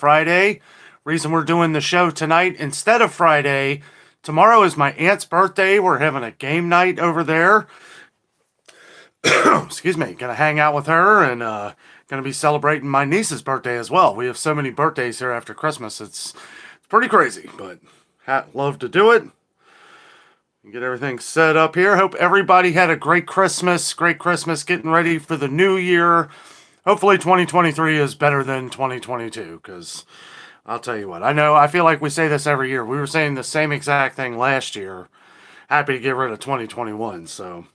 Friday. Reason we're doing the show tonight instead of Friday. Tomorrow is my aunt's birthday. We're having a game night over there. Excuse me. Gonna hang out with her and gonna be celebrating my niece's birthday as well. We have so many birthdays here after Christmas. It's pretty crazy, but love to do it. Get everything set up here. Hope everybody had a great Christmas. Great Christmas, getting ready for the new year. Hopefully 2023 is better than 2022, because I'll tell you what, I feel like we say this every year. We were saying the same exact thing last year. Happy to get rid of 2021, so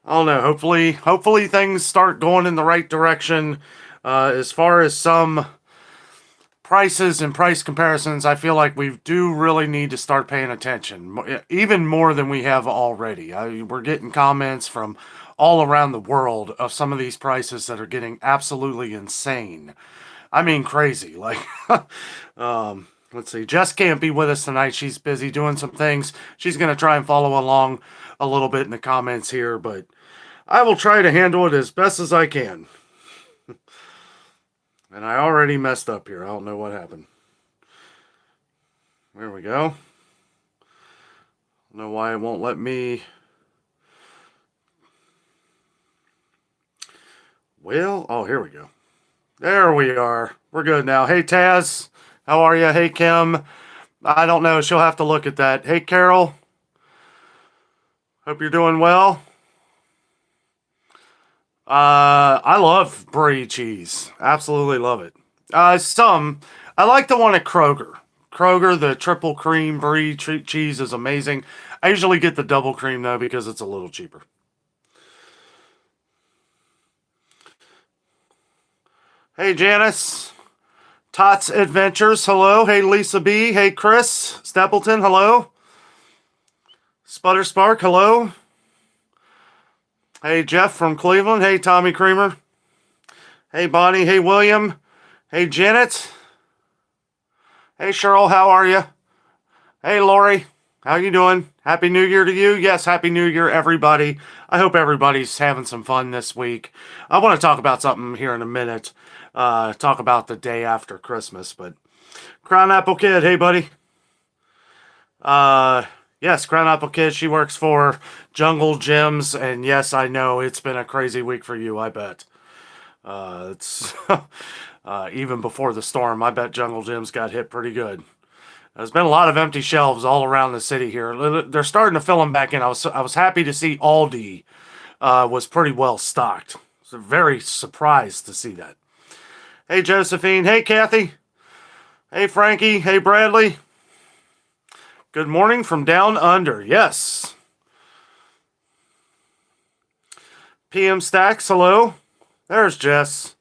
I don't know. Hopefully things start going in the right direction. As far as some prices and price comparisons, I feel like we do really need to start paying attention, even more than we have already. We're getting comments from all around the world of some of these prices that are getting absolutely insane. I mean, crazy. Like, let's see. Jess can't be with us tonight. She's busy doing some things. She's going to try and follow along a little bit in the comments here, but I will try to handle it as best as I can. And I already messed up here. I don't know what happened. There we go. I don't know why it won't let me. Well, oh, here we go. There we are. We're good now. Hey, Taz. How are you? Hey, Kim. I don't know. She'll have to look at that. Hey, Carol. Hope you're doing well. I love brie cheese. Absolutely love it. I like the one at Kroger. Kroger, the triple cream brie cheese is amazing. I usually get the double cream though because it's a little cheaper. Hey, Janice. Tots Adventures, hello. Hey, Lisa B. Hey, Chris Stapleton, hello. Sputter Spark, hello. Hey, Jeff from Cleveland. Hey, Tommy Creamer. Hey, Bonnie. Hey, William. Hey, Janet. Hey, Cheryl. How are you? Hey, Lori. How you doing? Happy New Year to you. Yes, Happy New Year, everybody. I hope everybody's having some fun this week. I want to talk about something here in a minute. Talk about the day after Christmas, but Crown Apple Kid. Hey, buddy. Yes, Crown Apple Kid, she works for Jungle Gyms, and yes, I know it's been a crazy week for you, I bet. It's even before the storm, I bet Jungle Gyms got hit pretty good. There's been a lot of empty shelves all around the city here. They're starting to fill them back in. I was happy to see Aldi was pretty well stocked. So very surprised to see that. Hey, Josephine. Hey, Kathy. Hey, Frankie. Hey, Bradley. Good morning from down under. Yes. PM Stacks, hello. There's Jess.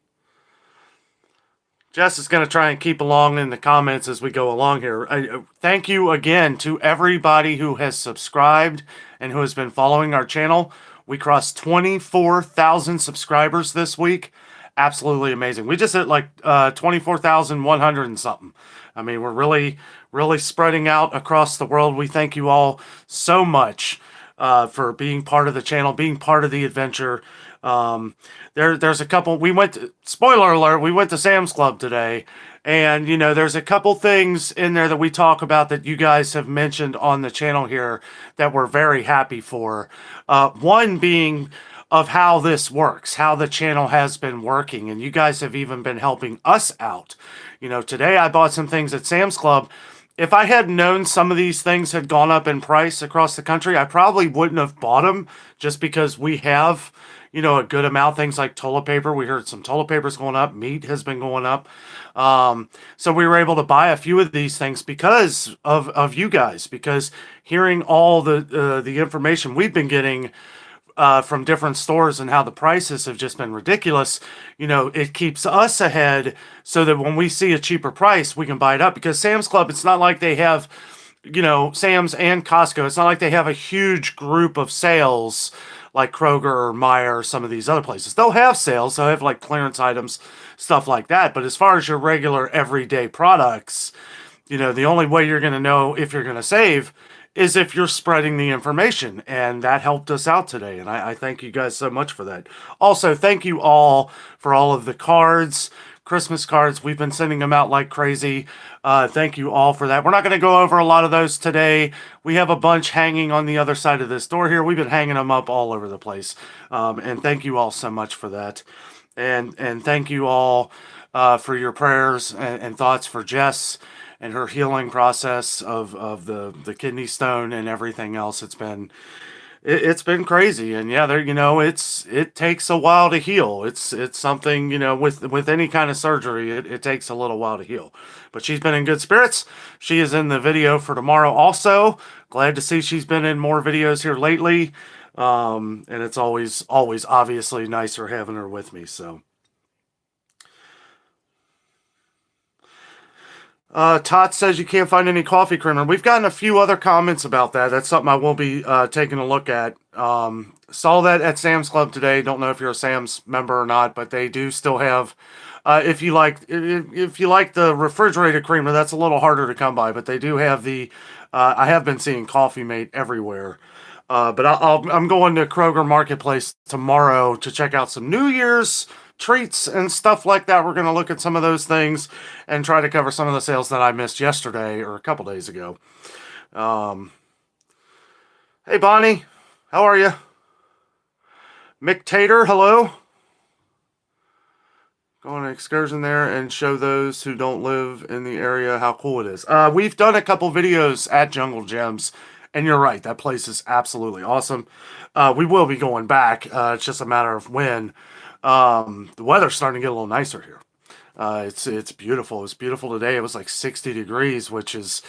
Jess is going to try and keep along in the comments as we go along here. Thank you again to everybody who has subscribed and who has been following our channel. We crossed 24,000 subscribers this week. Absolutely amazing. We just hit like 24,100 and something. I mean, we're really spreading out across the world. We thank you all so much for being part of the channel, being part of the adventure. There's a couple. Spoiler alert, we went to Sam's Club today. And, you know, there's a couple things in there that we talk about that you guys have mentioned on the channel here that we're very happy for. One being of how this works, how the channel has been working, and you guys have even been helping us out. You know, today I bought some things at Sam's Club. If I had known some of these things had gone up in price across the country, I probably wouldn't have bought them, just because we have, you know, a good amount. Things like toilet paper. We heard some toilet paper's going up. Meat has been going up. So we were able to buy a few of these things because of you guys, because hearing all the information we've been getting from different stores and how the prices have just been ridiculous, you know, it keeps us ahead so that when we see a cheaper price, we can buy it up. Because Sam's Club, it's not like they have, you know, Sam's and Costco, it's not like they have a huge group of sales like Kroger or Meijer or some of these other places. They'll have sales, they'll have like clearance items, stuff like that. But as far as your regular everyday products, you know, the only way you're going to know if you're going to save is if you're spreading the information, and that helped us out today, and I thank you guys so much for that. Also, thank you all for all of the cards, Christmas cards. We've been sending them out like crazy. Thank you all for that. We're not going to go over a lot of those today. We have a bunch hanging on the other side of this door here. We've been hanging them up all over the place. And thank you all so much for that. And thank you all for your prayers and thoughts for Jess and her healing process of the kidney stone and everything else. It's been crazy, and yeah, it takes a while to heal. It's something, with any kind of surgery, it takes a little while to heal. But she's been in good spirits. She is in the video for tomorrow also. Glad to see she's been in more videos here lately. And it's always obviously nicer having her with me, so. Tot says you can't find any coffee creamer. We've gotten a few other comments about that. That's something I will be taking a look at. Saw that at Sam's Club today. Don't know if you're a Sam's member or not, but they do still have. If you like the refrigerated creamer, that's a little harder to come by. But they do have the. I have been seeing Coffee Mate everywhere. But I'm going to Kroger Marketplace tomorrow to check out some New Year's treats and stuff like that. We're going to look at some of those things and try to cover some of the sales that I missed yesterday or a couple days ago. Hey, Bonnie, how are you? Mick Tater, hello. Go on an excursion there and show those who don't live in the area how cool it is. We've done a couple videos at Jungle Gems, and you're right, that place is absolutely awesome. We will be going back. It's just a matter of when. The weather's starting to get a little nicer here. It's beautiful. It was beautiful today. It was like 60 degrees, which is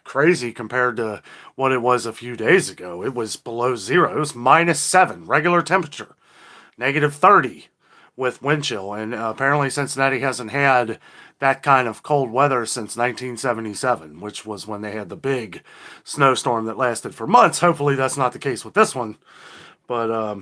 crazy compared to what it was a few days ago. It was below zero. It was -7 regular temperature, -30 with wind chill. And apparently Cincinnati hasn't had that kind of cold weather since 1977, which was when they had the big snowstorm that lasted for months. Hopefully that's not the case with this one. But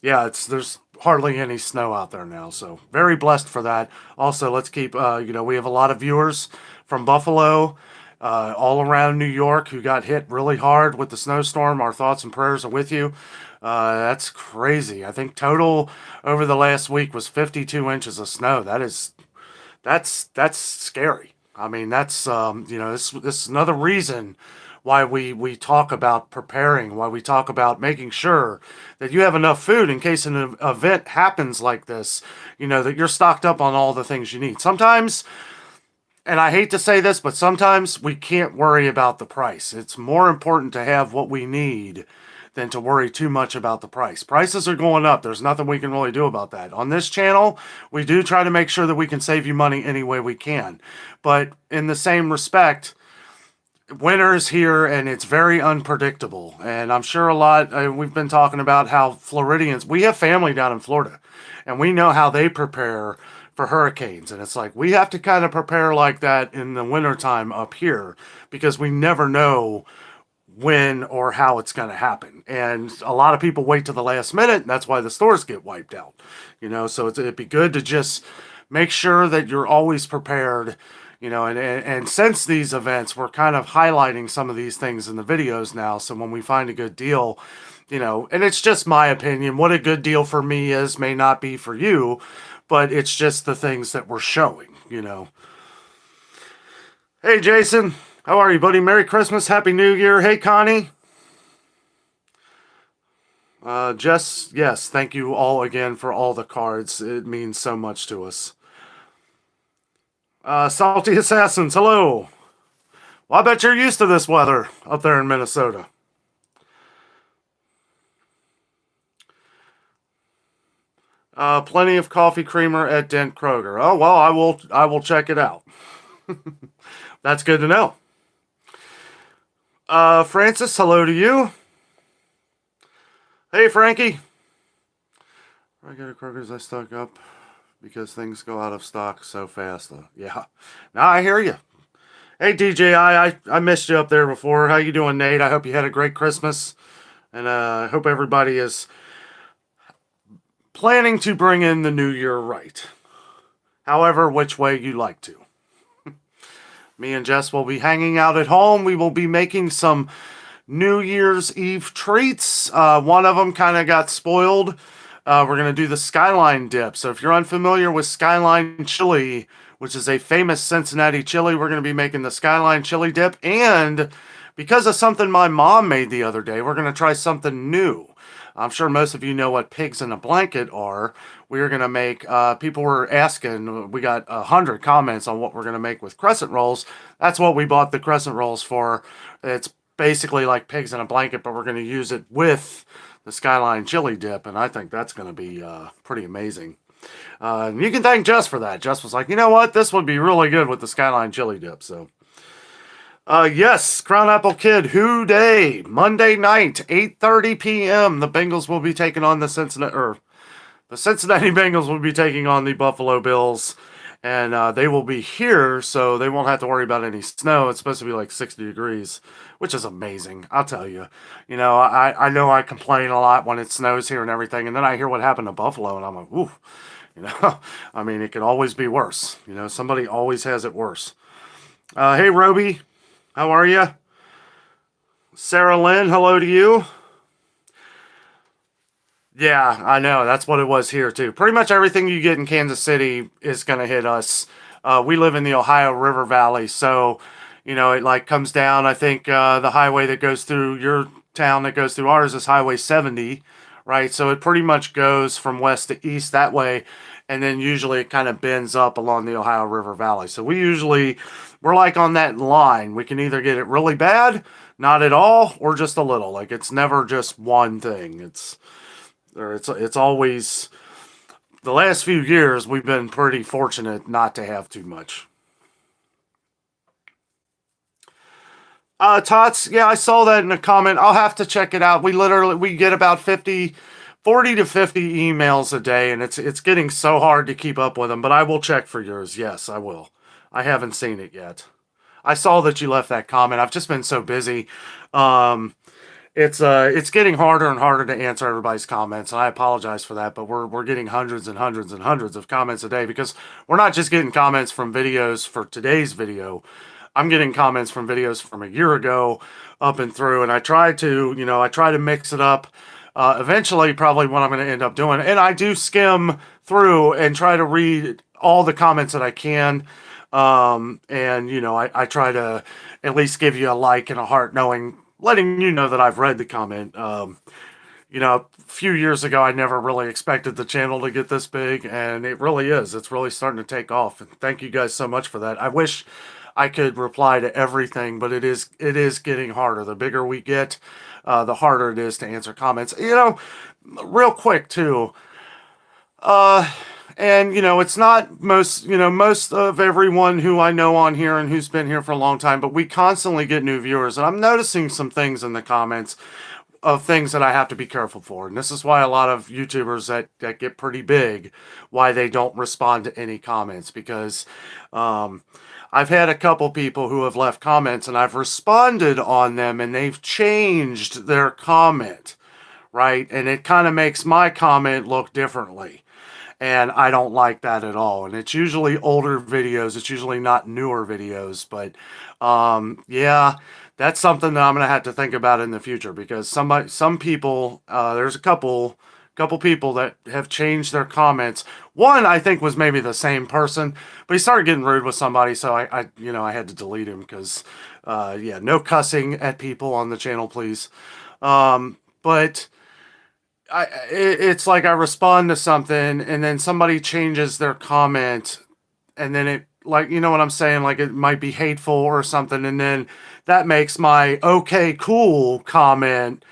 yeah, there's hardly any snow out there now, so very blessed for that. Also, let's keep, we have a lot of viewers from Buffalo, all around New York who got hit really hard with the snowstorm. Our thoughts and prayers are with you. That's crazy. I think total over the last week was 52 inches of snow. That's scary. I mean, that's, this is another reason why we talk about preparing, why we talk about making sure that you have enough food in case an event happens like this, that you're stocked up on all the things you need. Sometimes, and I hate to say this, but sometimes we can't worry about the price. It's more important to have what we need than to worry too much about the price. Prices are going up. There's nothing we can really do about that. On this channel, we do try to make sure that we can save you money any way we can. But in the same respect, winter's here and it's very unpredictable. And I'm sure we've been talking about how Floridians, we have family down in Florida, and we know how they prepare for hurricanes. And it's like, we have to kind of prepare like that in the wintertime up here because we never know when or how it's going to happen. And a lot of people wait to the last minute, and that's why the stores get wiped out. So it'd be good to just make sure that you're always prepared. And since these events, we're kind of highlighting some of these things in the videos now. So when we find a good deal, and it's just my opinion, what a good deal for me is may not be for you, but it's just the things that we're showing, Hey, Jason, how are you, buddy? Merry Christmas, Happy New Year. Hey, Connie. Jess, yes, thank you all again for all the cards. It means so much to us. Salty Assassins, hello. Well, I bet you're used to this weather up there in Minnesota. Plenty of coffee creamer at Dent Kroger. Oh, well, I will check it out. That's good to know. Francis, hello to you. Hey, Frankie. I go to Kroger's, I stock up because things go out of stock so fast. Yeah. Now I hear you. Hey, DJI, I missed you up there before. How you doing, Nate? I hope you had a great Christmas. And I hope everybody is planning to bring in the new year right. However, which way you like to. Me and Jess will be hanging out at home. We will be making some New Year's Eve treats. One of them kind of got spoiled we're going to do the Skyline dip. So if you're unfamiliar with Skyline chili, which is a famous Cincinnati chili, we're going to be making the Skyline chili dip. And because of something my mom made the other day, we're going to try something new. I'm sure most of you know what pigs in a blanket are. We're going to make, people were asking, we got 100 comments on what we're going to make with crescent rolls. That's what we bought the crescent rolls for. It's basically like pigs in a blanket, but we're going to use it with the Skyline chili dip, and I think that's going to be pretty amazing. And you can thank Jess for that. Jess was like, you know what? This would be really good with the Skyline chili dip, so... yes, Crown Apple Kid, Who Day, Monday night, 8:30 p.m. The Bengals will be taking on the Cincinnati Bengals will be taking on the Buffalo Bills, and they will be here, so they won't have to worry about any snow. It's supposed to be like 60 degrees, which is amazing. I'll tell you. You know, I know I complain a lot when it snows here and everything, and then I hear what happened to Buffalo, and I'm like, ooh, you know, I mean, it could always be worse. You know, somebody always has it worse. Hey, Roby. How are you? Sarah Lynn, hello to you. Yeah, I know. That's what it was here, too. Pretty much everything you get in Kansas City is going to hit us. We live in the Ohio River Valley, so, you know, it like comes down. I think the highway that goes through your town that goes through ours is Highway 70, right? So it pretty much goes from west to east that way, and then usually it kind of bends up along the Ohio River Valley. So we're like on that line. We can either get it really bad, not at all, or just a little. Like it's never just one thing. It's always, the last few years we've been pretty fortunate not to have too much. Tots, yeah, I saw that in a comment. I'll have to check it out. We get about 40 to 50 emails a day, and it's getting so hard to keep up with them, but I will check for yours. Yes, I will. I haven't seen it yet. I saw that you left that comment. I've just been so busy. It's getting harder and harder to answer everybody's comments, and I apologize for that, but we're getting hundreds and hundreds and hundreds of comments a day because we're not just getting comments from videos for today's video. I'm getting comments from videos from a year ago up and through, and I try to mix it up. Eventually, probably what I'm going to end up doing, and I do skim through and try to read all the comments that I can. And you know, I try to at least give you a like and a heart, letting you know that I've read the comment. You know, a few years ago, I never really expected the channel to get this big, and it really is. It's really starting to take off. And thank you guys so much for that. I wish I could reply to everything, but it is getting harder. The bigger we get, the harder it is to answer comments. You know, real quick too. And you know, it's not most of everyone who I know on here and who's been here for a long time, but we constantly get new viewers, and I'm noticing some things in the comments of things that I have to be careful for. And this is why a lot of YouTubers that get pretty big, why they don't respond to any comments, because I've had a couple people who have left comments and I've responded on them and they've changed their comment, right? And it kind of makes my comment look differently. And I don't like that at all. And it's usually older videos. It's usually not newer videos. But yeah, that's something that I'm going to have to think about in the future, because some people, there's a couple people that have changed their comments. One, I think, was maybe the same person, but he started getting rude with somebody, so I had to delete him because, yeah, no cussing at people on the channel, please. But it's like I respond to something and then somebody changes their comment, and then it, like, you know what I'm saying? Like, it might be hateful or something, and then that makes my okay, cool comment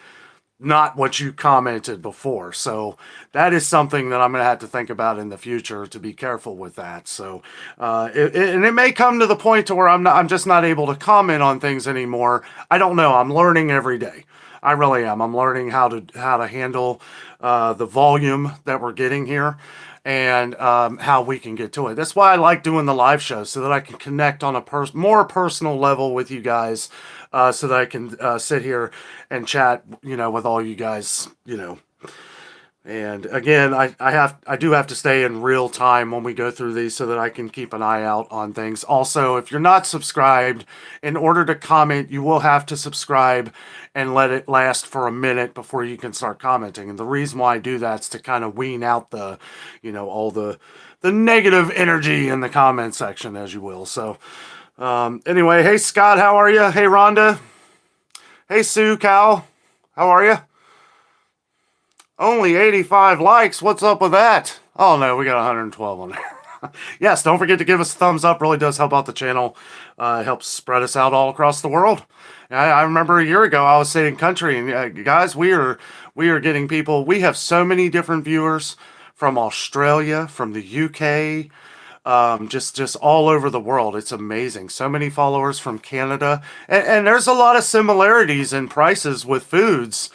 not what you commented before. So that is something that I'm going to have to think about in the future, to be careful with that. So, and it may come to the point to where I'm just not able to comment on things anymore. I don't know. I'm learning every day. I really am. I'm learning how to handle the volume that we're getting here, and how we can get to it. That's why I like doing the live shows, so that I can connect on a more personal level with you guys, so that I can sit here and chat, with all you guys, And again, I do have to stay in real time when we go through these so that I can keep an eye out on things. Also, if you're not subscribed, in order to comment, you will have to subscribe and let it last for a minute before you can start commenting. And the reason why I do that is to kind of wean out the, all the negative energy in the comment section, as you will. So, anyway, hey Scott, how are you? Hey Rhonda. Hey Sue Cow, how are you? Only 85 likes. What's up with that? Oh no, we got 112 on there. Yes, don't forget to give us a thumbs up. Really does help out the channel. Helps spread us out all across the world. I remember a year ago I was saying country, and guys, we are getting people. We have so many different viewers from Australia, from the UK, just all over the world. It's amazing. So many followers from Canada, and there's a lot of similarities in prices with foods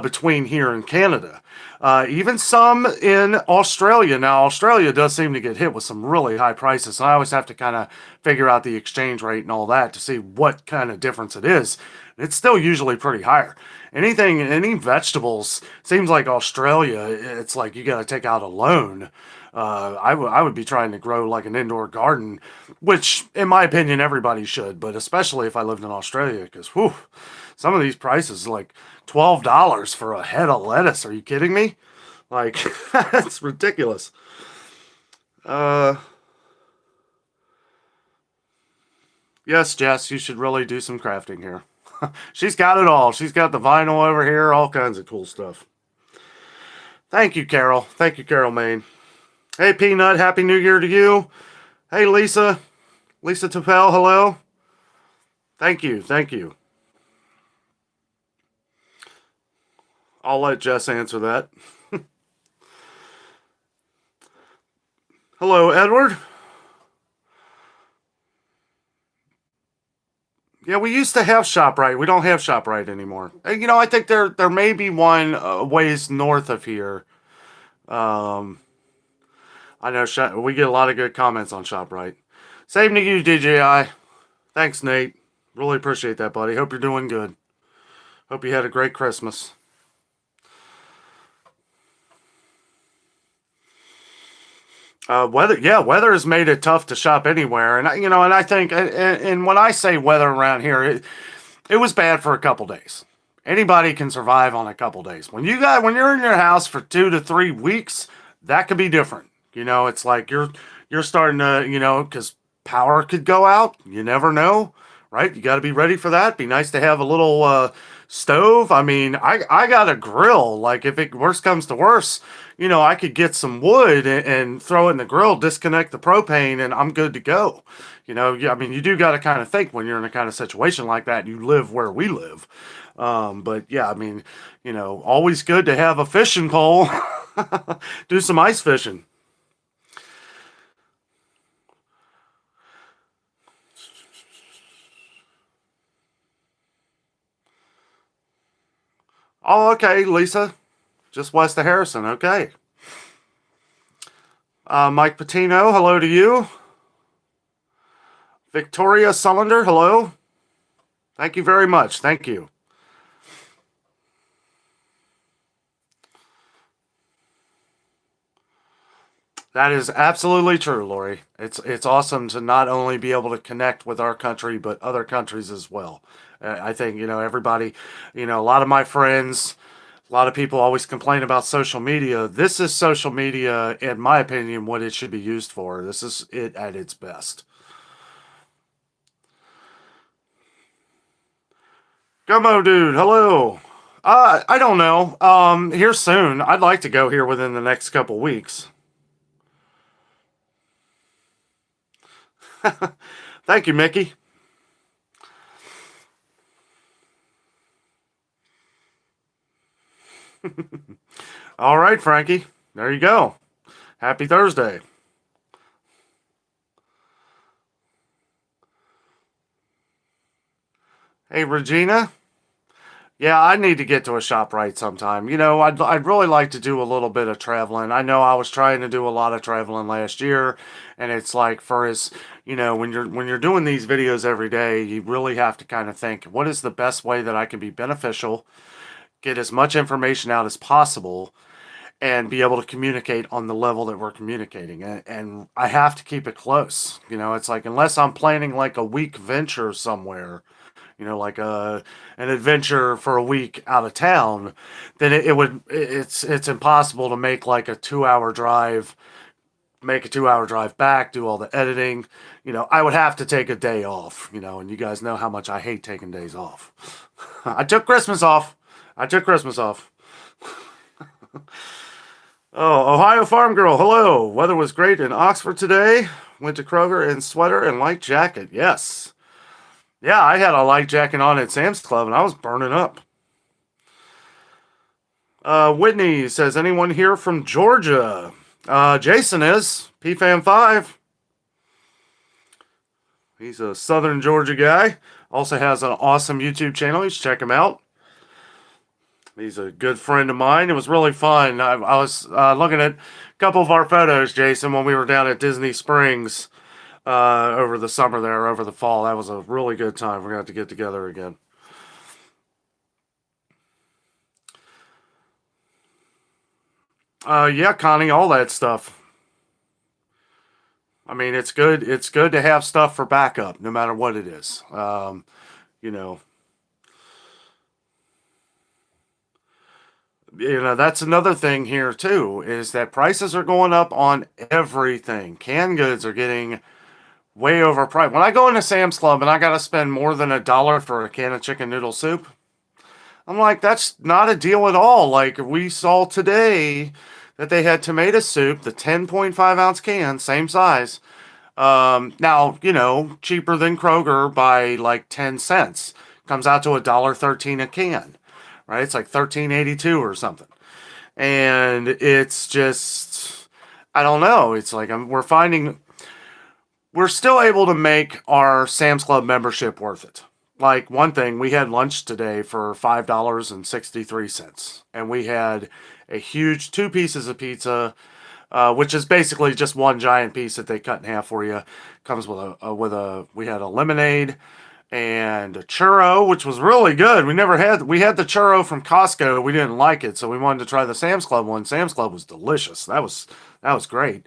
between here and Canada. Even some in Australia. Now, Australia does seem to get hit with some really high prices. So I always have to kind of figure out the exchange rate and all that to see what kind of difference it is. It's still usually pretty higher. Any vegetables, seems like Australia, it's like you got to take out a loan. I would be trying to grow like an indoor garden, which, in my opinion, everybody should, but especially if I lived in Australia, because whew, some of these prices, like $12 for a head of lettuce. Are you kidding me? Like, that's ridiculous. Yes, Jess, you should really do some crafting here. She's got it all. She's got the vinyl over here, all kinds of cool stuff. Thank you, Carol. Thank you, Carol Maine. Hey, Peanut, Happy New Year to you. Hey, Lisa. Lisa Tupel, hello. Thank you. Thank you. I'll let Jess answer that. Hello, Edward. Yeah, we used to have ShopRite. We don't have ShopRite anymore. I think there may be one ways north of here. I know we get a lot of good comments on ShopRite. Same to you, DJI. Thanks, Nate. Really appreciate that, buddy. Hope you're doing good. Hope you had a great Christmas. Weather has made it tough to shop anywhere, and I think, and when I say weather around here, it was bad for a couple days. Anybody can survive on a couple days. When you're in your house for 2 to 3 weeks, that could be different. It's like you're starting to, because power could go out. You never know, right? You got to be ready for that. Be nice to have a little stove. I mean, I got a grill. Like if it worst comes to worst, I could get some wood and throw it in the grill, disconnect the propane, and I'm good to go. I mean, you do got to kind of think when you're in a kind of situation like that. You live where we live. But yeah, I mean, always good to have a fishing pole. Do some ice fishing. Oh, okay, Lisa. Just west of Harrison. Okay. Mike Patino, hello to you. Victoria Sullender, hello. Thank you very much. Thank you. That is absolutely true, Lori. It's awesome to not only be able to connect with our country, but other countries as well. I think, everybody, a lot of my friends, a lot of people always complain about social media. This is social media, in my opinion, what it should be used for. This is it at its best. Gummo dude, hello. I don't know. Here soon. I'd like to go here within the next couple weeks. Thank you, Mickey. All right, Frankie. There you go. Happy Thursday. Hey, Regina. Yeah, I need to get to a ShopRite sometime. I'd really like to do a little bit of traveling. I know I was trying to do a lot of traveling last year, and it's like when you're doing these videos every day, you really have to kind of think, what is the best way that I can be beneficial, get as much information out as possible, and be able to communicate on the level that we're communicating. And I have to keep it close. It's like, unless I'm planning like a week venture somewhere, like an adventure for a week out of town, then it's impossible to make like a 2 hour drive, make a 2 hour drive back, do all the editing. I would have to take a day off, and you guys know how much I hate taking days off. I took Christmas off. I took Christmas off. Oh, Ohio Farm Girl, hello. Weather was great in Oxford today. Went to Kroger in sweater and light jacket. Yes. Yeah, I had a light jacket on at Sam's Club and I was burning up. Whitney says, anyone here from Georgia? Jason is. PFAM5. He's a Southern Georgia guy. Also has an awesome YouTube channel. You should check him out. He's a good friend of mine. It was really fun. I was looking at a couple of our photos, Jason, when we were down at Disney Springs over the summer there, over the fall. That was a really good time. We're going to have to get together again. Yeah, Connie, all that stuff. I mean, it's good. It's good to have stuff for backup, no matter what it is. You know, that's another thing here too, is that prices are going up on everything. Canned goods are getting way overpriced. When I go into Sam's Club and I got to spend more than $1 for a can of chicken noodle soup, I'm like, that's not a deal at all. Like, we saw today that they had tomato soup, the 10.5 ounce can, same size. Now, cheaper than Kroger by like 10 cents. Comes out to $1.13 a can, right? It's like $13.82 or something. And it's just, I don't know. It's like we're still able to make our Sam's Club membership worth it. Like, one thing, we had lunch today for $5.63, and we had a huge 2 pieces of pizza, which is basically just one giant piece that they cut in half for you. Comes with we had a lemonade and a churro, which was really good. We had the churro from Costco. We didn't like it, so we wanted to try the Sam's Club one. Sam's Club was delicious. That was great.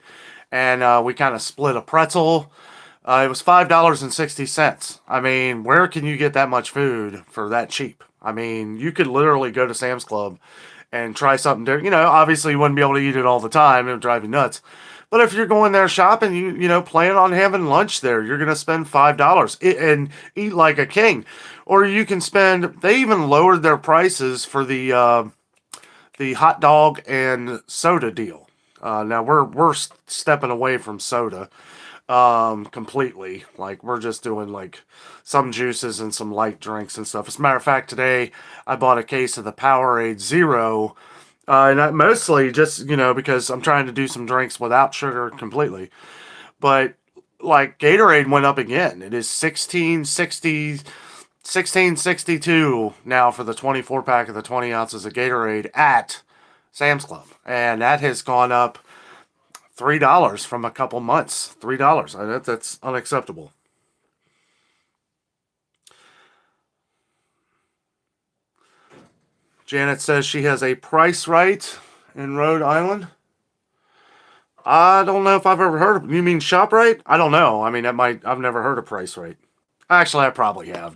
And we kind of split a pretzel. It was $5.60. I mean, where can you get that much food for that cheap? I mean, you could literally go to Sam's Club and try something different. Obviously you wouldn't be able to eat it all the time. It would drive you nuts. But if you're going there shopping, you plan on having lunch there, you're going to spend $5 and eat like a king. Or you can they even lowered their prices for the hot dog and soda deal. Now we're stepping away from soda completely. Like, we're just doing like some juices and some light drinks and stuff. As a matter of fact, today I bought a case of the Powerade Zero, and I mostly just, because I'm trying to do some drinks without sugar completely. But like, Gatorade went up again. It is $16.62 now for the 24 pack of the 20 ounces of Gatorade at Sam's Club, and that has gone up $3 from a couple months. $3. That's unacceptable. Janet says she has a Price Right in Rhode Island. I don't know if I've ever heard of. You mean ShopRite? I don't know. I mean, I've never heard of Price Right. Actually, I probably have.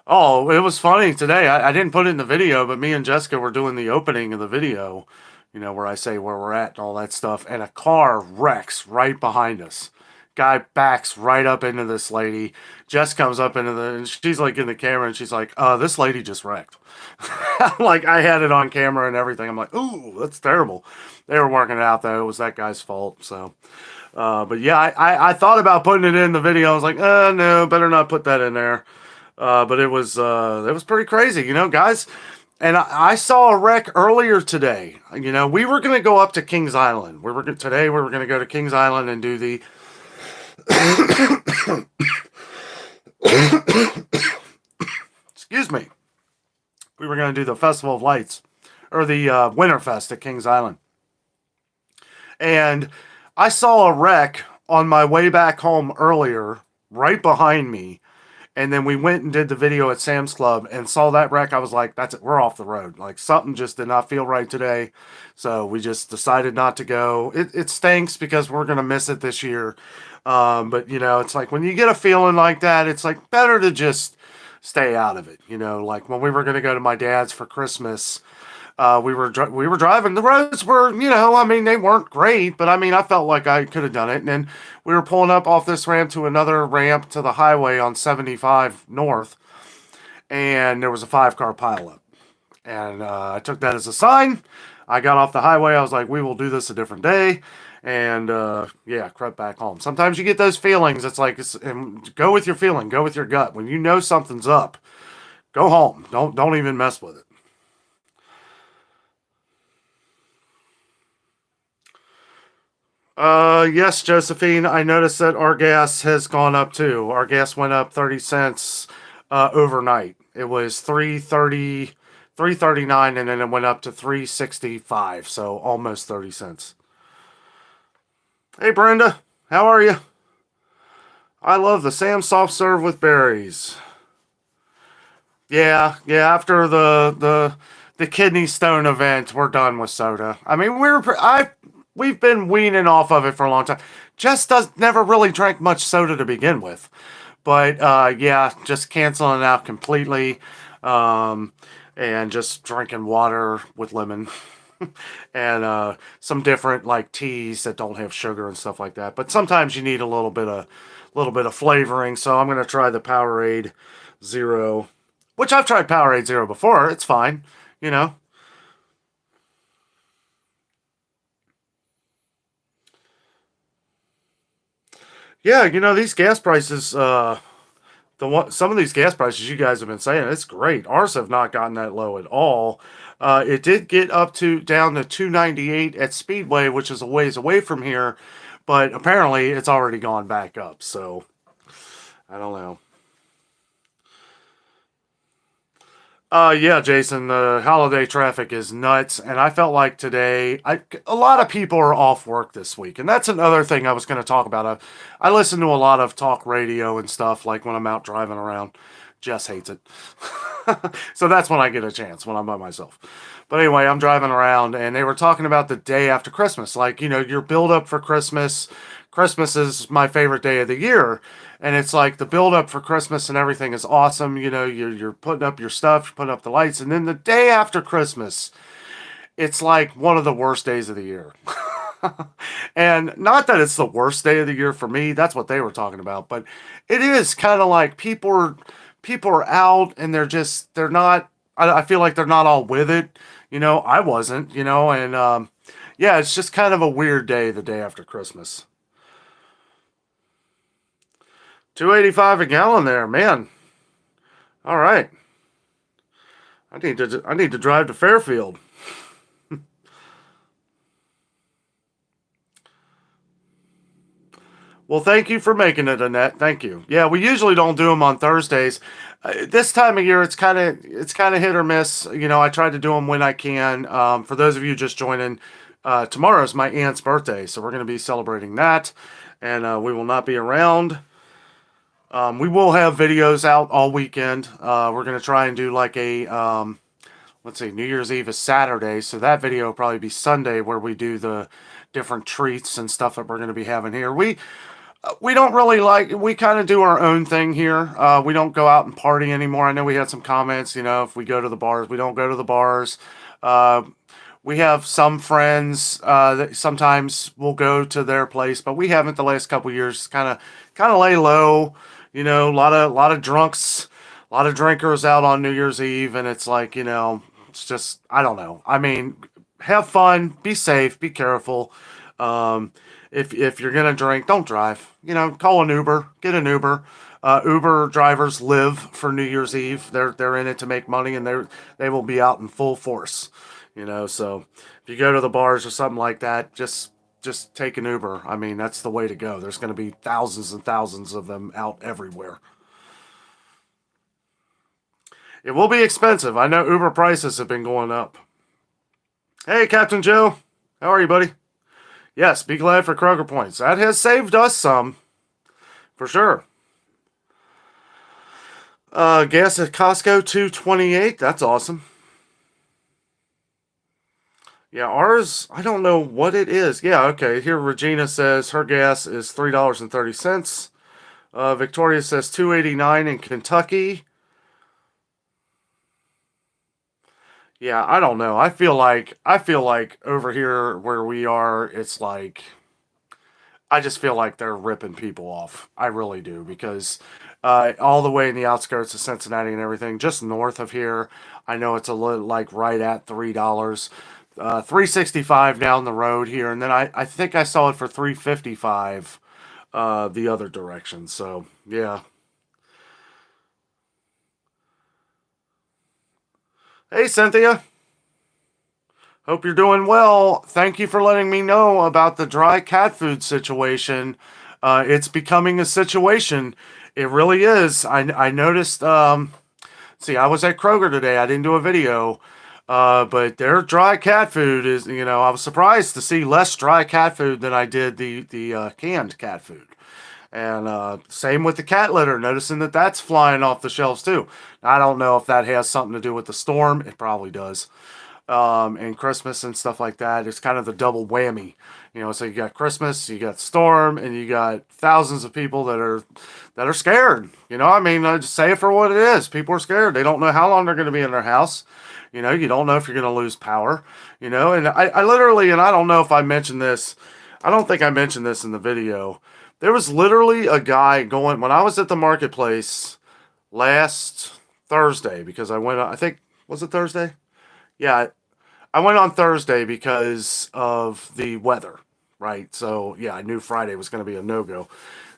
Oh, it was funny today. I didn't put it in the video, but me and Jessica were doing the opening of the video, where I say where we're at and all that stuff, and a car wrecks right behind us. Guy backs right up into this lady. Jess comes up and she's like in the camera, and she's like, this lady just wrecked. Like, I had it on camera and everything. I'm like, ooh, that's terrible. They were working it out, though. It was that guy's fault, so. But yeah, I thought about putting it in the video. I was like, no, better not put that in there. But it was pretty crazy, guys. And I saw a wreck earlier today. We were going to go up to Kings Island. Today we were going to go to Kings Island and do the excuse me. We were going to do the Festival of Lights, or the Winterfest at Kings Island. And I saw a wreck on my way back home earlier, right behind me. And then we went and did the video at Sam's Club and saw that wreck. I was like, that's it. We're off the road. Like something just did not feel right today. So we just decided not to go. It stinks because we're going to miss it this year. But you know, it's like when you get a feeling like that, it's like better to just stay out of it. You know, like when we were going to go to my dad's for Christmas, we were driving. The roads were, you know, I mean, they weren't great, but I mean, I felt like I could have done it. And then we were pulling up off this ramp to another ramp to the highway on 75 North, and there was a 5-car pileup. And I took that as a sign. I got off the highway. I was like, we will do this a different day. And yeah, crept back home. Sometimes you get those feelings. It's like, and go with your feeling, go with your gut. When you know something's up, go home. Don't even mess with it. Yes, Josephine, I noticed that our gas has gone up too. Our gas went up 30 cents overnight. It was 3.30, 3.39, and then it went up to 3.65, so almost 30 cents. Hey Brenda, how are you? I love the Sam soft serve with berries. Yeah, after the kidney stone event, we're done with soda. I mean, we've been weaning off of it for a long time. Jess does never really drank much soda to begin with, but yeah, just canceling it out completely, um, and just drinking water with lemon, and some different like teas that don't have sugar and stuff like that. But sometimes you need a little bit of flavoring. So I'm gonna try the Powerade Zero, which I've tried Powerade Zero before. It's fine, you know. Yeah, you know these gas prices. Some of these gas prices you guys have been saying it's great. Ours have not gotten that low at all. It did get up to down to 298 at Speedway, which is a ways away from here, but apparently it's already gone back up. So I don't know. Yeah, Jason, the holiday traffic is nuts, and I felt like today, a lot of people are off work this week, and that's another thing I was going to talk about. I listen to a lot of talk radio and stuff, like when I'm out driving around. Jess hates it, so that's when I get a chance when I'm by myself. But anyway, I'm driving around, and they were talking about the day after Christmas, like you know, your build up for Christmas. Christmas is my favorite day of the year, and it's like the build up for Christmas and everything is awesome. You know, you're putting up your stuff, you're putting up the lights, and then the day after Christmas, it's like one of the worst days of the year. And not that it's the worst day of the year for me, that's what they were talking about, but it is kind of like people are out and they're not I feel like they're not all with it. You know, I wasn't, you know, and yeah, it's just kind of a weird day the day after Christmas. 285 a gallon there, man. All right. I need to drive to Fairfield. Well, thank you for making it, Annette. Thank you. Yeah, we usually don't do them on Thursdays. This time of year, it's kind of hit or miss. You know, I try to do them when I can. For those of you just joining, tomorrow's my aunt's birthday, so we're going to be celebrating that, and we will not be around. We will have videos out all weekend. We're going to try and do like let's see, New Year's Eve is Saturday, so that video will probably be Sunday where we do the different treats and stuff that we're going to be having here. We don't really like, we kind of do our own thing here. We don't go out and party anymore. I know we had some comments, you know, if we go to the bars, we don't go to the bars. Uh, we have some friends that sometimes we'll go to their place, but we haven't the last couple years. Kind of lay low, you know. A lot of drunks, a lot of drinkers out on New Year's Eve, and it's like you know, it's just I don't know. I mean, have fun, be safe, be careful. Um, if you're gonna drink, don't drive. You know, call an Uber, get an Uber. Uber drivers live for New Year's Eve. They're in it to make money, and they will be out in full force. You know, so if you go to the bars or something like that, just take an Uber. I mean, that's the way to go. There's going to be thousands and thousands of them out everywhere. It will be expensive. I know Uber prices have been going up. Hey, Captain Joe. How are you, buddy? Yes, be glad for Kroger points. That has saved us some, for sure. Gas at Costco, 2.28. That's awesome. Yeah, ours, I don't know what it is. Yeah, okay. Here Regina says her gas is $3.30. Victoria says 2.89 in Kentucky. Yeah, I don't know. I feel like over here where we are, it's like I just feel like they're ripping people off. I really do because all the way in the outskirts of Cincinnati and everything, just north of here, I know it's a little like right at $3. 365 down the road here, and then I think I saw it for 355 the other direction. So yeah. Hey Cynthia, hope you're doing well. Thank you for letting me know about the dry cat food situation. It's becoming a situation. It really is. I noticed. See, I was at Kroger today. I didn't do a video, but their dry cat food is. I was surprised to see less dry cat food than I did the canned cat food. And same with the cat litter, noticing that that's flying off the shelves too. I don't know if that has something to do with the storm. It probably does. And Christmas and stuff like that. It's kind of the double whammy. So you got Christmas, you got storm, and you got thousands of people that are scared. I mean, just say it for what it is. People are scared. They don't know how long they're going to be in their house. You don't know if you're going to lose power. And I literally, and I don't know if I mentioned this. I don't think I mentioned this in the video. There was literally a guy going when I was at the marketplace last Thursday because I went. I think was it Thursday? Yeah, I went on Thursday because of the weather, right? So, yeah, I knew Friday was going to be a no go.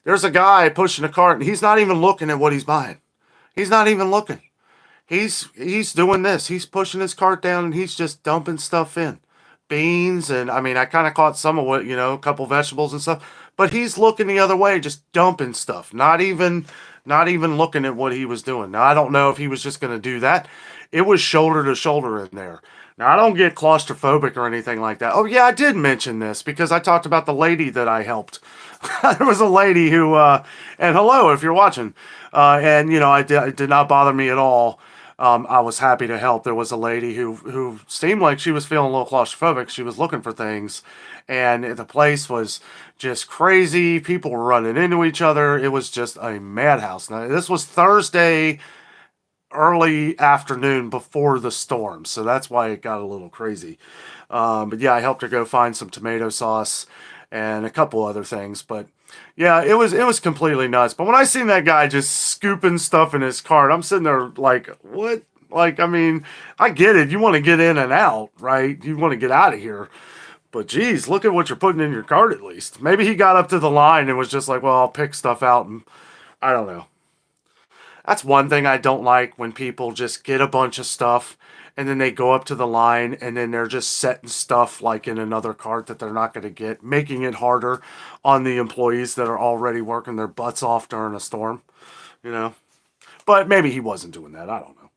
There's a guy pushing a cart, and he's not even looking at what he's buying. He's not even looking. He's doing this. He's pushing his cart down, and he's just dumping stuff in. Beans, and I mean, I kind of caught some of what, a couple vegetables and stuff, but he's looking the other way, just dumping stuff, not even looking at what he was doing. Now, I don't know if he was just going to do that. It was shoulder to shoulder in there. Now, I don't get claustrophobic or anything like that. Oh, yeah, I did mention this because I talked about the lady that I helped. There was a lady who, and hello if you're watching, and it did not bother me at all. I was happy to help. There was a lady who seemed like she was feeling a little claustrophobic. She was looking for things, and the place was just crazy. People were running into each other. It was just a madhouse. Now, this was Thursday early afternoon before the storm, so that's why it got a little crazy. But yeah, I helped her go find some tomato sauce and a couple other things. But yeah, it was completely nuts. But when I seen that guy just scooping stuff in his cart, I'm sitting there like, what? Like, I mean, I get it. You want to get in and out, right? You want to get out of here. But geez, look at what you're putting in your cart at least. Maybe he got up to the line and was just like, well, I'll pick stuff out and I don't know. That's one thing I don't like when people just get a bunch of stuff and then they go up to the line and then they're just setting stuff like in another cart that they're not going to get, making it harder on the employees that are already working their butts off during a storm, you know. But maybe he wasn't doing that. I don't know.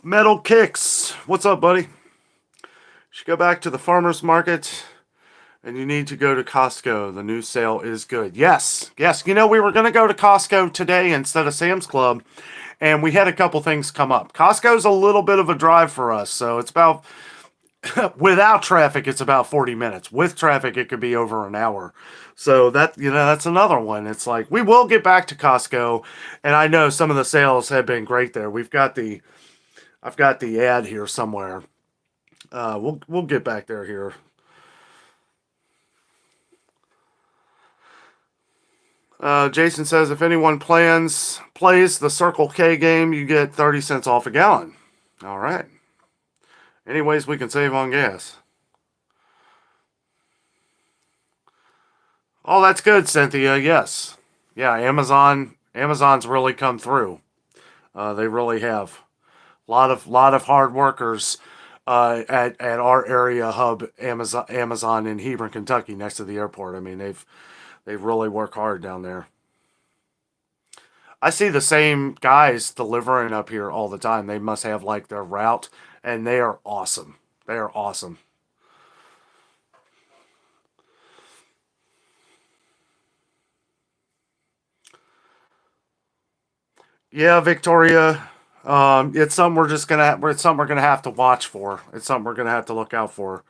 Metal Kicks. What's up, buddy? Should go back to the farmer's market and you need to go to Costco. The new sale is good. Yes, yes. We were going to go to Costco today instead of Sam's Club, and we had a couple things come up. Costco's a little bit of a drive for us, so it's about, without traffic, it's about 40 minutes. With traffic, it could be over an hour. So that's another one. It's like, we will get back to Costco, and I know some of the sales have been great there. I've got the ad here somewhere. We'll get back there here. Jason says if anyone plays the Circle K game, you get 30 cents off a gallon. All right. Any ways we can save on gas? Oh, that's good, Cynthia. Yes. Yeah, Amazon's really come through. They really have. A lot of hard workers at our area hub, Amazon in Hebron, Kentucky, next to the airport. I mean, they've really worked hard down there. I see the same guys delivering up here all the time. They must have like their route, and they are awesome. They are awesome. Yeah, Victoria. It's something we're just gonna. It's something we're gonna have to watch for. It's something we're gonna have to look out for.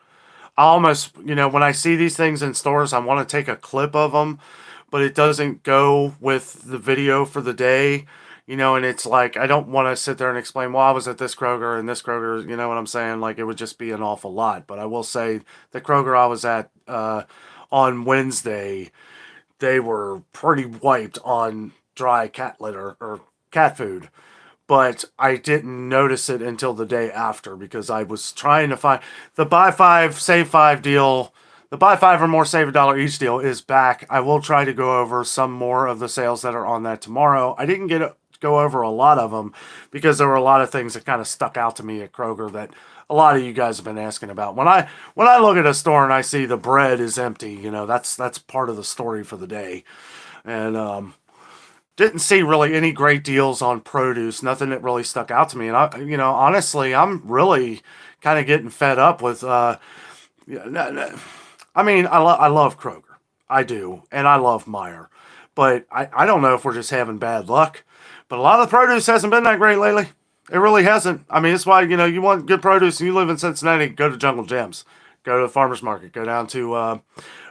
I almost, when I see these things in stores, I want to take a clip of them, but it doesn't go with the video for the day. And it's like I don't want to sit there and explain. Well, I was at this Kroger and this Kroger. You know what I'm saying? Like it would just be an awful lot. But I will say the Kroger I was at on Wednesday, they were pretty wiped on dry cat litter or cat food, but I didn't notice it until the day after because I was trying to find the buy five, save five deal. The buy five or more, save $1 each deal is back. I will try to go over some more of the sales that are on that tomorrow. I didn't go over a lot of them because there were a lot of things that kind of stuck out to me at Kroger that a lot of you guys have been asking about. When I look at a store and I see the bread is empty, that's part of the story for the day. And didn't see really any great deals on produce. Nothing that really stuck out to me. And honestly, I'm really kind of getting fed up with. Yeah, I mean, I love Kroger, I do, and I love Meyer, but I don't know if we're just having bad luck. But a lot of the produce hasn't been that great lately. It really hasn't. I mean, it's why you want good produce and you live in Cincinnati, go to Jungle Gems, go to the farmers market, go down to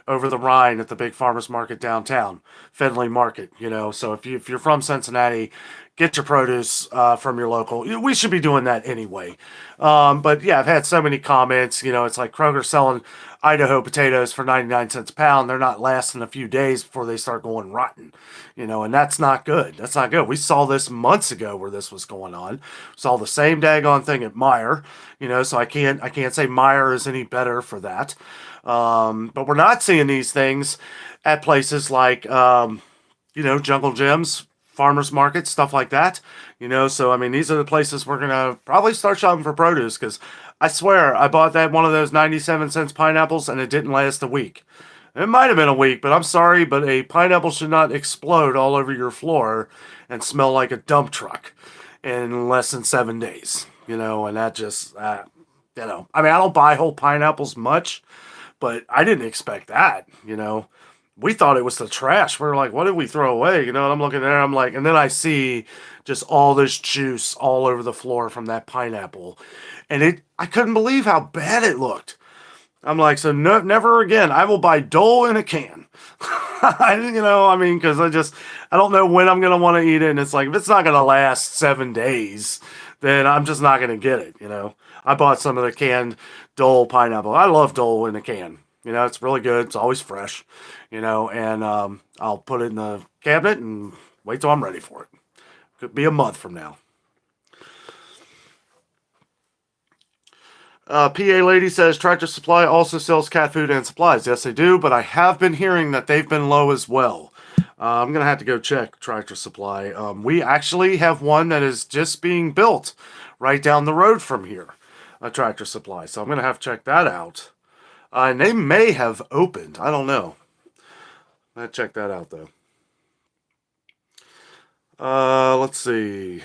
over the Rhine at the big farmers market downtown, Findlay Market. So if you're from Cincinnati, get your produce from your local. We should be doing that anyway. But yeah, I've had so many comments. It's like Kroger selling Idaho potatoes for 99 cents a pound. They're not lasting a few days before they start going rotten. And that's not good. That's not good. We saw this months ago where this was going on. Saw the same daggone thing at Meyer. So I can't say Meyer is any better for that. But we're not seeing these things at places like Jungle Gyms, farmers markets, stuff like that. So I mean, these are the places we're gonna probably start shopping for produce because I swear I bought that one of those 97 cents pineapples and it didn't last a week. It might have been a week, but I'm sorry, but a pineapple should not explode all over your floor and smell like a dump truck in less than 7 days. And that just, I mean, I don't buy whole pineapples much, but I didn't expect that. We thought it was the trash. We were like, what did we throw away? And I'm looking there, I'm like, and then I see just all this juice all over the floor from that pineapple. And I couldn't believe how bad it looked. I'm like, so no, never again. I will buy Dole in a can. I mean, because I don't know when I'm going to want to eat it. And it's like, if it's not going to last 7 days, then I'm just not going to get it. I bought some of the canned Dole pineapple. I love Dole in a can. It's really good. It's always fresh, and I'll put it in the cabinet and wait till I'm ready for it. Could be a month from now. PA Lady says Tractor Supply also sells cat food and supplies. Yes, they do, but I have been hearing that they've been low as well. I'm going to have to go check Tractor Supply. We actually have one that is just being built right down the road from here, a Tractor Supply. So I'm going to have to check that out. And they may have opened. I don't know. I'm going to check that out, though. Let's see.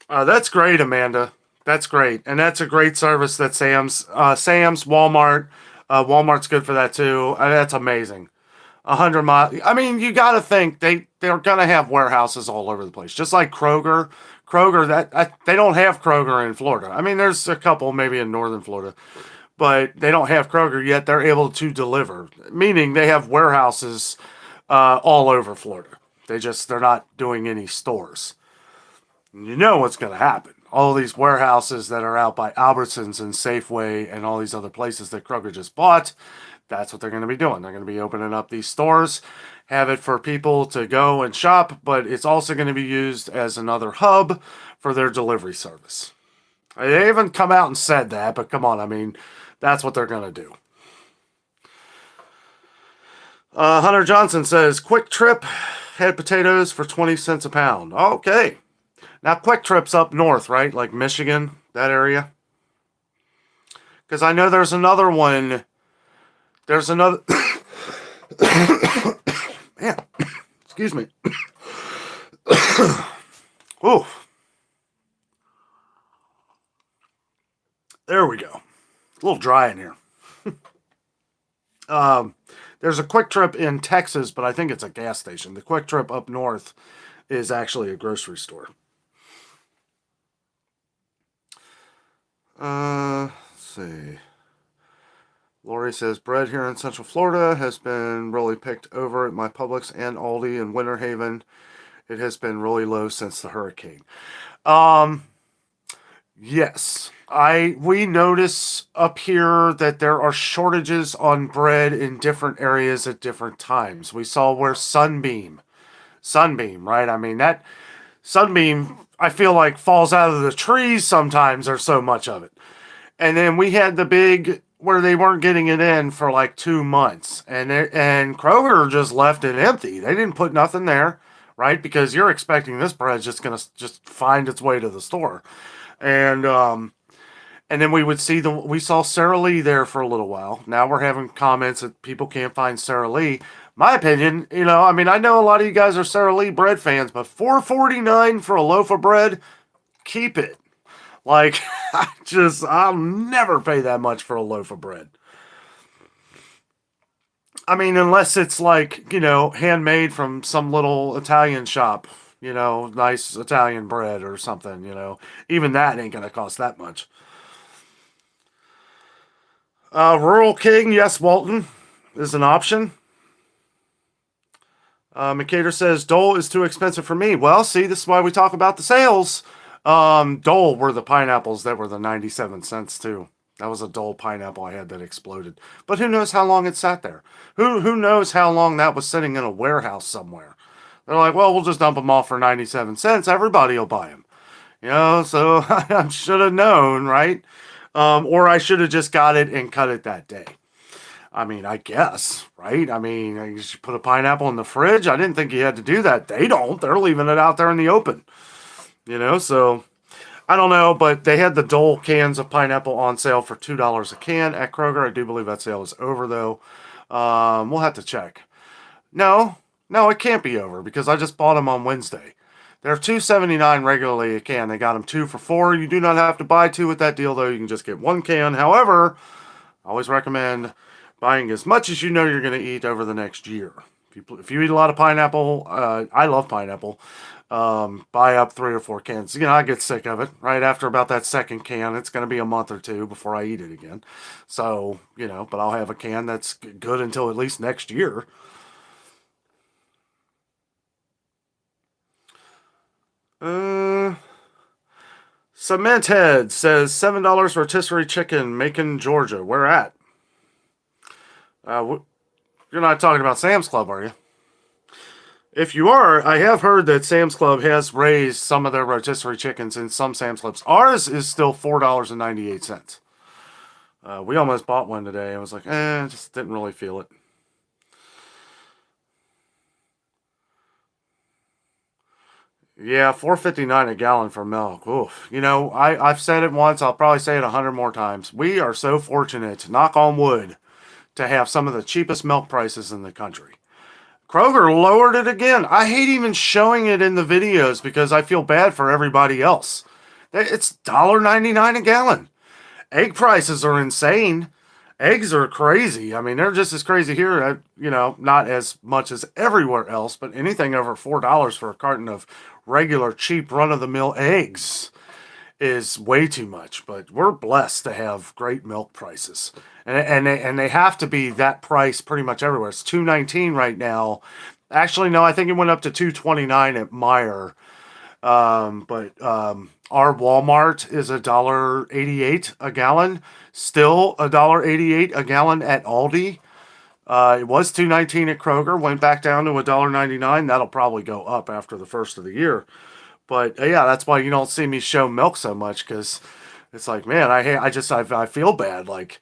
That's great, Amanda. That's great, and that's a great service that Sam's, Walmart, Walmart's good for that too. That's amazing. 100 miles. I mean, you got to think they're gonna have warehouses all over the place, just like Kroger. Kroger they don't have Kroger in Florida. I mean, there's a couple maybe in northern Florida, but they don't have Kroger yet. They're able to deliver, meaning they have warehouses all over Florida. They're not doing any stores. You know what's going to happen. All these warehouses that are out by Albertsons and Safeway and all these other places that Kroger just bought, that's what they're going to be doing. They're going to be opening up these stores, have it for people to go and shop, but it's also going to be used as another hub for their delivery service. They haven't come out and said that, but come on, I mean, that's what they're going to do. Hunter Johnson says, Quick Trip had potatoes for 20 cents a pound. Okay. Now, Quick Trip's up north, right? Like Michigan, that area. Because I know there's another one. There's another. Man, excuse me. Ooh. There we go. A little dry in here. There's a Quick Trip in Texas, but I think it's a gas station. The Quick Trip up north is actually a grocery store. Let's see. Lori says, bread here in Central Florida has been really picked over at my Publix and Aldi in Winter Haven. It has been really low since the hurricane. Yes. We notice up here that there are shortages on bread in different areas at different times. We saw where Sunbeam, right? I mean, that Sunbeam, I feel like falls out of the trees sometimes, there's so much of it. And then we had the big where they weren't getting it in for like 2 months, and Kroger just left it empty. They didn't put nothing there, right? Because you're expecting this bread's just gonna just find its way to the store, and then we saw Sara Lee there for a little while. Now we're having comments that people can't find Sara Lee. My opinion, I mean, I know a lot of you guys are Sara Lee bread fans, but $4.49 for a loaf of bread, keep it. Like, I'll never pay that much for a loaf of bread. I mean, unless it's like, handmade from some little Italian shop, nice Italian bread or something, Even that ain't going to cost that much. Rural King, yes, Walton is an option. Mercator says, Dole is too expensive for me. Well, see, this is why we talk about the sales. Dole were the pineapples that were the 97 cents too. That was a Dole pineapple I had that exploded. But who knows how long it sat there? Who knows how long that was sitting in a warehouse somewhere? They're like, well, we'll just dump them off for 97 cents. Everybody will buy them. So I should have known, right? Or I should have just got it and cut it that day. I mean, I guess, right? I mean, you should put a pineapple in the fridge. I didn't think you had to do that. They don't. They're leaving it out there in the open. So I don't know, but they had the Dole cans of pineapple on sale for $2 a can at Kroger. I do believe that sale is over, though. We'll have to check. No, it can't be over because I just bought them on Wednesday. They're $2.79 regularly a can. They got them 2 for $4. You do not have to buy 2 with that deal, though. You can just get 1 can. However, I always recommend buying as much as you know you're going to eat over the next year. If you eat a lot of pineapple, I love pineapple. Buy up 3 or 4 cans. I get sick of it. Right after about that second can, it's going to be a month or 2 before I eat it again. So, but I'll have a can that's good until at least next year. Cement Head says $7 rotisserie chicken, Macon, Georgia. Where at? You're not talking about Sam's Club, are you? If you are, I have heard that Sam's Club has raised some of their rotisserie chickens in some Sam's Clubs. Ours is still $4.98. We almost bought one today. I was like, just didn't really feel it. Yeah, $4.59 a gallon for milk. Oof. I've said it once. I'll probably say it 100 more times. We are so fortunate, knock on wood, to have some of the cheapest milk prices in the country. Kroger lowered it again. I hate even showing it in the videos because I feel bad for everybody else. It's $1.99 a gallon. Egg prices are insane. Eggs are crazy. I mean, they're just as crazy here, not as much as everywhere else, but anything over $4 for a carton of regular, cheap, run-of-the-mill eggs is way too much. But we're blessed to have great milk prices. And they have to be that price pretty much everywhere. It's $2.19 right now. Actually, no, I think it went up to $2.29 at Meijer. But our Walmart is $1.88 a gallon. Still $1.88 a gallon at Aldi. It was $2.19 at Kroger. Went back down to $1.99. That'll probably go up after the first of the year. But yeah, that's why you don't see me show milk so much because it's like, man, I feel bad. Like.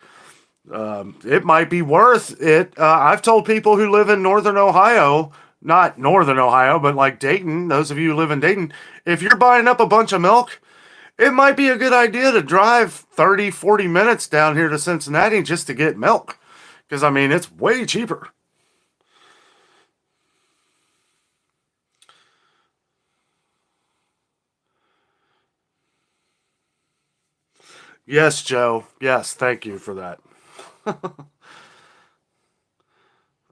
It might be worth it. I've told people who live in northern Ohio, not northern Ohio, but like Dayton, those of you who live in Dayton, if you're buying up a bunch of milk, it might be a good idea to drive 30, 40 minutes down here to Cincinnati just to get milk. Because, I mean, it's way cheaper. Yes, Joe. Yes, thank you for that.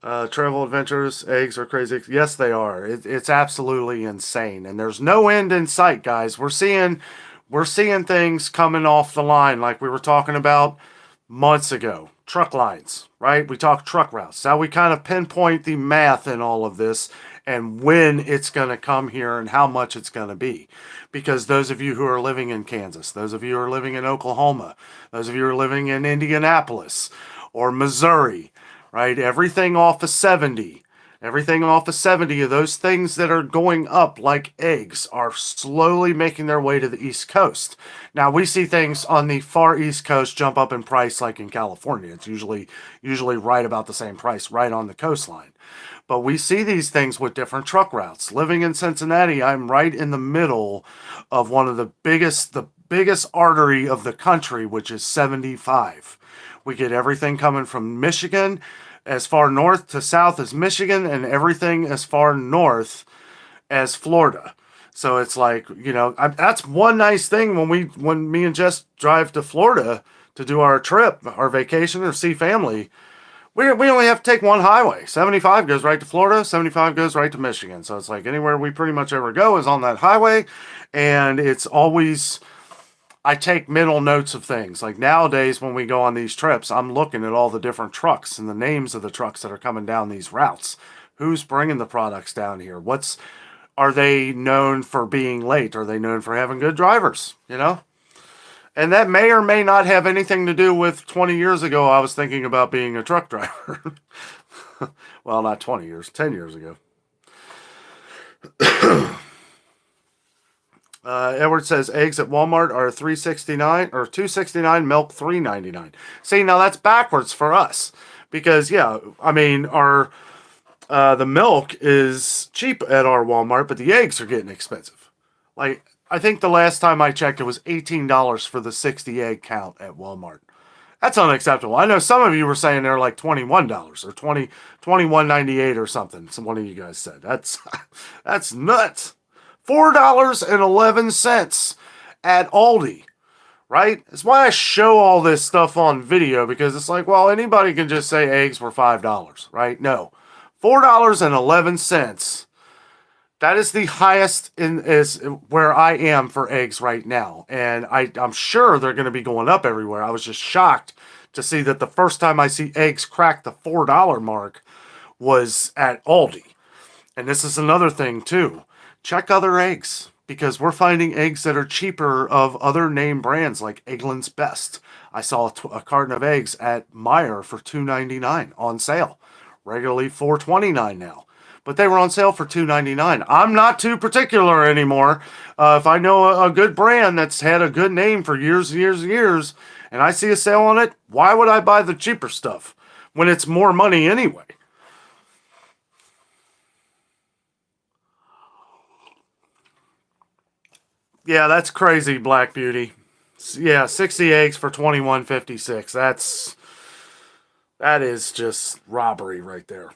Travel adventures, eggs are crazy. Yes, they are. It's absolutely insane, and there's no end in sight, guys. We're seeing things coming off the line, like we were talking about months ago. Truck lines, right? We talk truck routes. Now we kind of pinpoint the math in all of this and when it's going to come here and how much it's going to be. Because those of you who are living in Kansas, those of you who are living in Oklahoma, those of you who are living in Indianapolis or Missouri, right? Everything off of 70 of those things that are going up like eggs are slowly making their way to the East Coast. Now we see things on the far East Coast jump up in price like in California. It's usually right about the same price right on the coastline. But we see these things with different truck routes. Living in Cincinnati, I'm right in the middle of one of the biggest artery of the country, which is 75. We get everything coming from Michigan as far north to south as Michigan and everything as far north as Florida. So it's like, that's one nice thing when me and Jess drive to Florida to do our trip, our vacation or see family. We only have to take one highway. 75 goes right to Florida, 75 goes right to Michigan. So it's like anywhere we pretty much ever go is on that highway. And it's always, I take mental notes of things. Like nowadays, when we go on these trips, I'm looking at all the different trucks and the names of the trucks that are coming down these routes. Who's bringing the products down here? Are they known for being late? Are they known for having good drivers? And that may or may not have anything to do with 20 years ago. I was thinking about being a truck driver. Well, not 20 years, 10 years ago. Edward says eggs at Walmart are $3.69 or $2.69, milk $3.99. See, now that's backwards for us because the milk is cheap at our Walmart, but the eggs are getting expensive. Like I think the last time I checked, it was $18 for the 60 egg count at Walmart. That's unacceptable. I know some of you were saying they're like $21 or $21.98 or something. Some one of you guys said that's nuts. $4.11 at Aldi, right? That's why I show all this stuff on video because it's like, well, anybody can just say eggs were $5, right? No, $4.11. That is the highest is where I am for eggs right now, and I'm sure they're going to be going up everywhere. I was just shocked to see that the first time I see eggs crack the $4 mark was at Aldi. And this is another thing too. Check other eggs because we're finding eggs that are cheaper of other name brands like Eggland's Best. I saw a carton of eggs at Meijer for $2.99 on sale, regularly $4.29 now. But they were on sale for $2.99. I'm not too particular anymore. If I know a good brand that's had a good name for years and years and years, and I see a sale on it, why would I buy the cheaper stuff when it's more money anyway? Yeah, that's crazy, Black Beauty. Yeah, 60 eggs for $21.56. That is just robbery right there.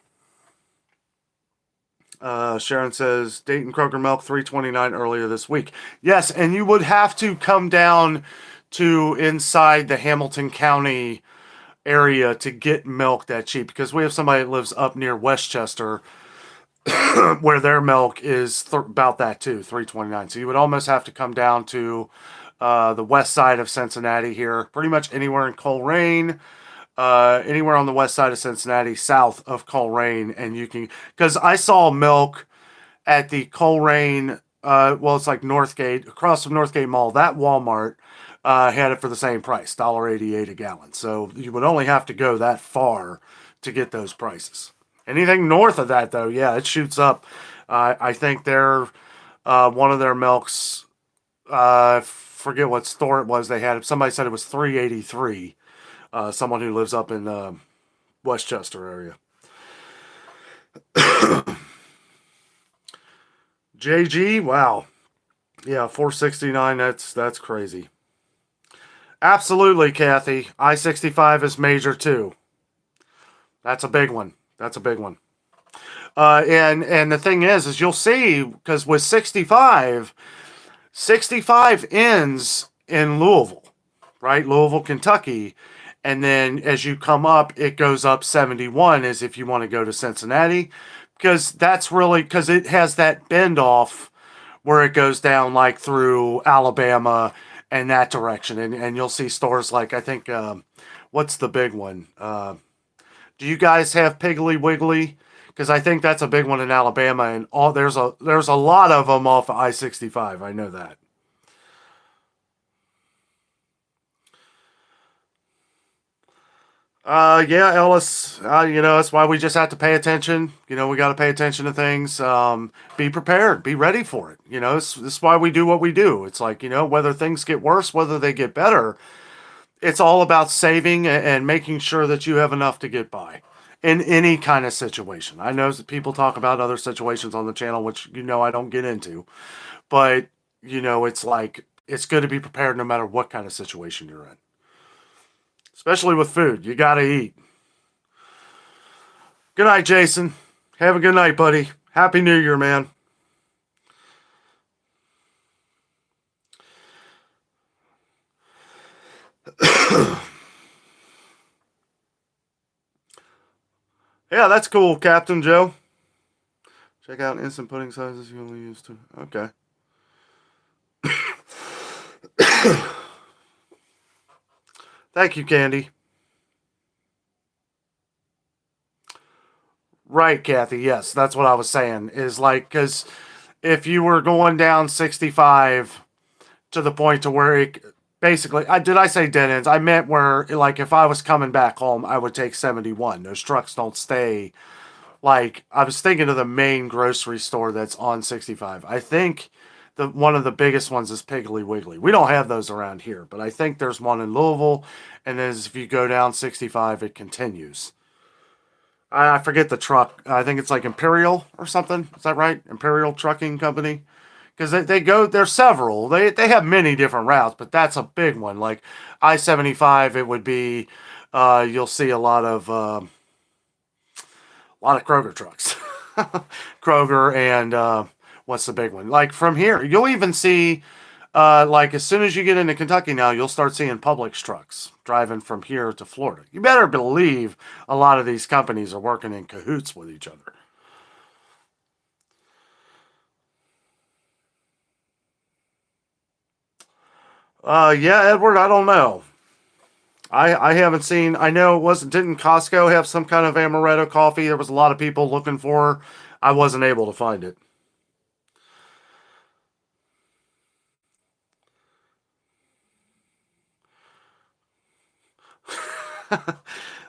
Sharon says Dayton Kroger milk $3.29 earlier this week. Yes, and you would have to come down to inside the Hamilton County area to get milk that cheap because we have somebody that lives up near Westchester where their milk is about that too, $3.29. So you would almost have to come down to the west side of Cincinnati here, pretty much anywhere in Coleraine. Anywhere on the west side of Cincinnati, south of Coleraine, and you can, because I saw milk at the Coleraine, it's like Northgate, across from Northgate Mall, that Walmart had it for the same price, $1.88 a gallon. So you would only have to go that far to get those prices. Anything north of that, though, yeah, it shoots up. I think they're one of their milks, forget what store it was they had. Somebody said it was $3.83. Someone who lives up in Westchester area. JG, wow. Yeah, $4.69, that's crazy. Absolutely, Kathy. I-65 is major too. That's a big one. That's a big one. And the thing is you'll see, because with 65 ends in Louisville, right? Louisville, Kentucky. And then as you come up, it goes up 71 as if you want to go to Cincinnati, because that's really because it has that bend off where it goes down like through Alabama and that direction. And you'll see stores like, I think, what's the big one? Do you guys have Piggly Wiggly? Because I think that's a big one in Alabama, and there's a lot of them off of I-65. I know that. Yeah, Ellis. That's why we just have to pay attention. We got to pay attention to things. Be prepared. Be ready for it. This is why we do what we do. It's like, whether things get worse, whether they get better, it's all about saving and making sure that you have enough to get by in any kind of situation. I know that people talk about other situations on the channel, which, I don't get into, but, it's like, it's good to be prepared no matter what kind of situation you're in. Especially with food. You got to eat. Good night, Jason. Have a good night, buddy. Happy New Year, man. Yeah, that's cool, Captain Joe. Check out instant pudding sizes you only use to. Okay. Thank you, Candy. Right, Kathy. Yes, that's what I was saying. Is like, because if you were going down 65 to the point to where it basically, did I say dead ends? I meant where, like, if I was coming back home, I would take 71. Those trucks don't stay. Like, I was thinking of the main grocery store that's on 65. I think one of the biggest ones is Piggly Wiggly. We don't have those around here, but I think there's one in Louisville, and as if you go down 65, it continues. I forget the truck. I think it's like Imperial or something. Is that right? Imperial Trucking Company. Because they go, there's several. They have many different routes, but that's a big one. Like I-75, it would be, you'll see a lot of Kroger trucks. Kroger and what's the big one? Like from here, you'll even see, like as soon as you get into Kentucky now, you'll start seeing Publix trucks driving from here to Florida. You better believe a lot of these companies are working in cahoots with each other. Yeah, Edward, I don't know. I haven't seen. I know it wasn't. Didn't Costco have some kind of amaretto coffee? There was a lot of people looking for. I wasn't able to find it.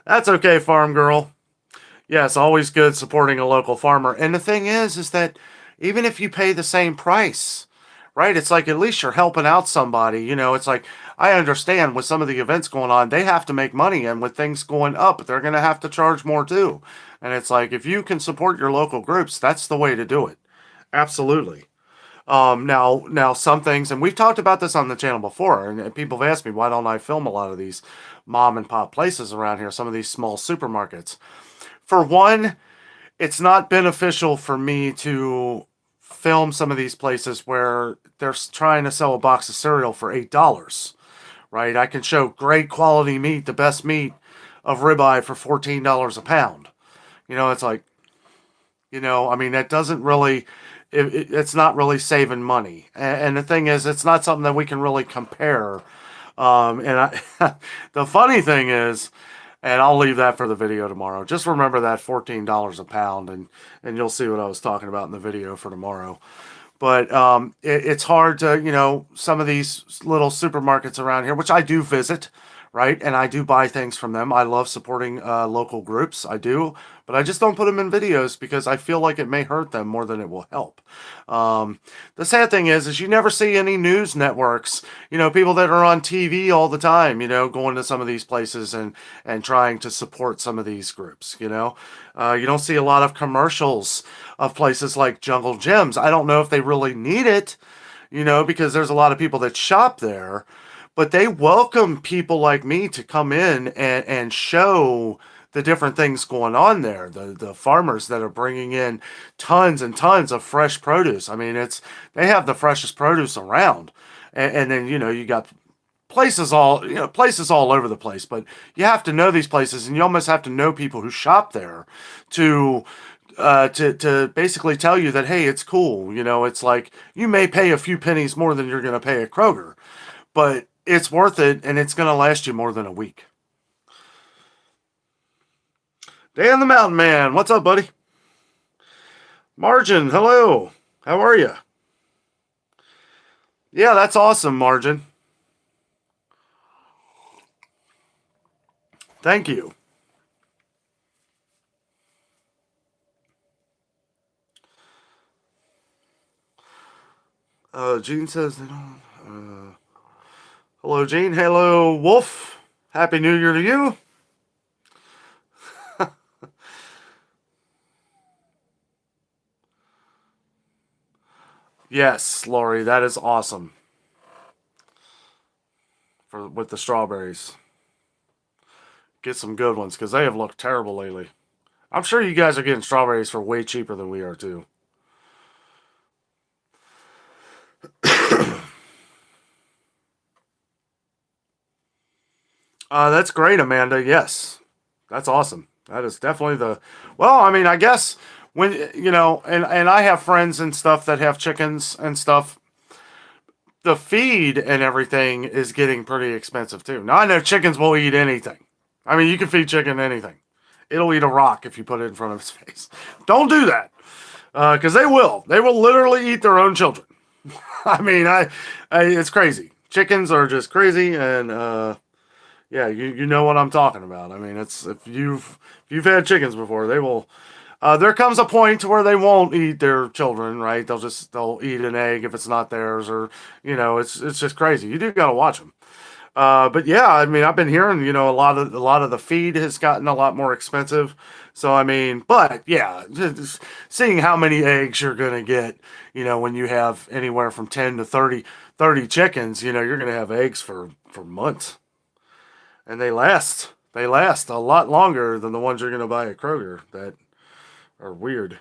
That's okay, farm girl. Yes, always good supporting a local farmer. And the thing is that even if you pay the same price, right? It's like at least you're helping out somebody. It's like I understand with some of the events going on, they have to make money, and with things going up, they're going to have to charge more too. And it's like if you can support your local groups, that's the way to do it. Absolutely. Now, some things, and we've talked about this on the channel before, and people have asked me why don't I film a lot of these mom and pop places around here, some of these small supermarkets. For one, it's not beneficial for me to film some of these places where they're trying to sell a box of cereal for $8, right? I can show great quality meat, the best meat of ribeye for $14 a pound. It's like, I mean, that doesn't really, it's not really saving money. And the thing is, it's not something that we can really compare. The funny thing is, and I'll leave that for the video tomorrow. Just remember that $14 a pound, and you'll see what I was talking about in the video for tomorrow. But it's hard to, some of these little supermarkets around here, which I do visit, right? And I do buy things from them. I love supporting local groups. I do. But I just don't put them in videos because I feel like it may hurt them more than it will help. The sad thing is you never see any news networks, people that are on TV all the time, going to some of these places and trying to support some of these groups, you don't see a lot of commercials of places like Jungle Gyms. I don't know if they really need it, because there's a lot of people that shop there, but they welcome people like me to come in and show the different things going on there. The farmers that are bringing in tons and tons of fresh produce. I mean, they have the freshest produce around. And then, you got places all over the place, but you have to know these places, and you almost have to know people who shop there to to basically tell you that, hey, it's cool. It's like you may pay a few pennies more than you're going to pay at Kroger, but it's worth it, and it's going to last you more than a week. Dan the Mountain Man, what's up, buddy? Margin, hello. How are you? Yeah, that's awesome, Margin. Thank you. Gene says they don't. Hello, Gene. Hello, Wolf. Happy New Year to you. Yes, Lori, that is awesome. With the strawberries. Get some good ones, because they have looked terrible lately. I'm sure you guys are getting strawberries for way cheaper than we are, too. That's great, Amanda. Yes. That's awesome. That is definitely well, I mean, I guess when, and I have friends and stuff that have chickens and stuff. The feed and everything is getting pretty expensive, too. Now, I know chickens will eat anything. I mean, you can feed chicken anything. It'll eat a rock if you put it in front of its face. Don't do that. Because they will. They will literally eat their own children. I mean, it's crazy. Chickens are just crazy, and yeah, you know what I'm talking about. I mean, it's if you've had chickens before, they will. There comes a point where they won't eat their children, right? They'll eat an egg if it's not theirs, or it's just crazy. You do gotta watch them. But yeah, I mean, I've been hearing, a lot of the feed has gotten a lot more expensive. So I mean, but yeah, just seeing how many eggs you're gonna get, when you have anywhere from 10 to 30 chickens, you're gonna have eggs for months, and they last a lot longer than the ones you're gonna buy at Kroger that are weird.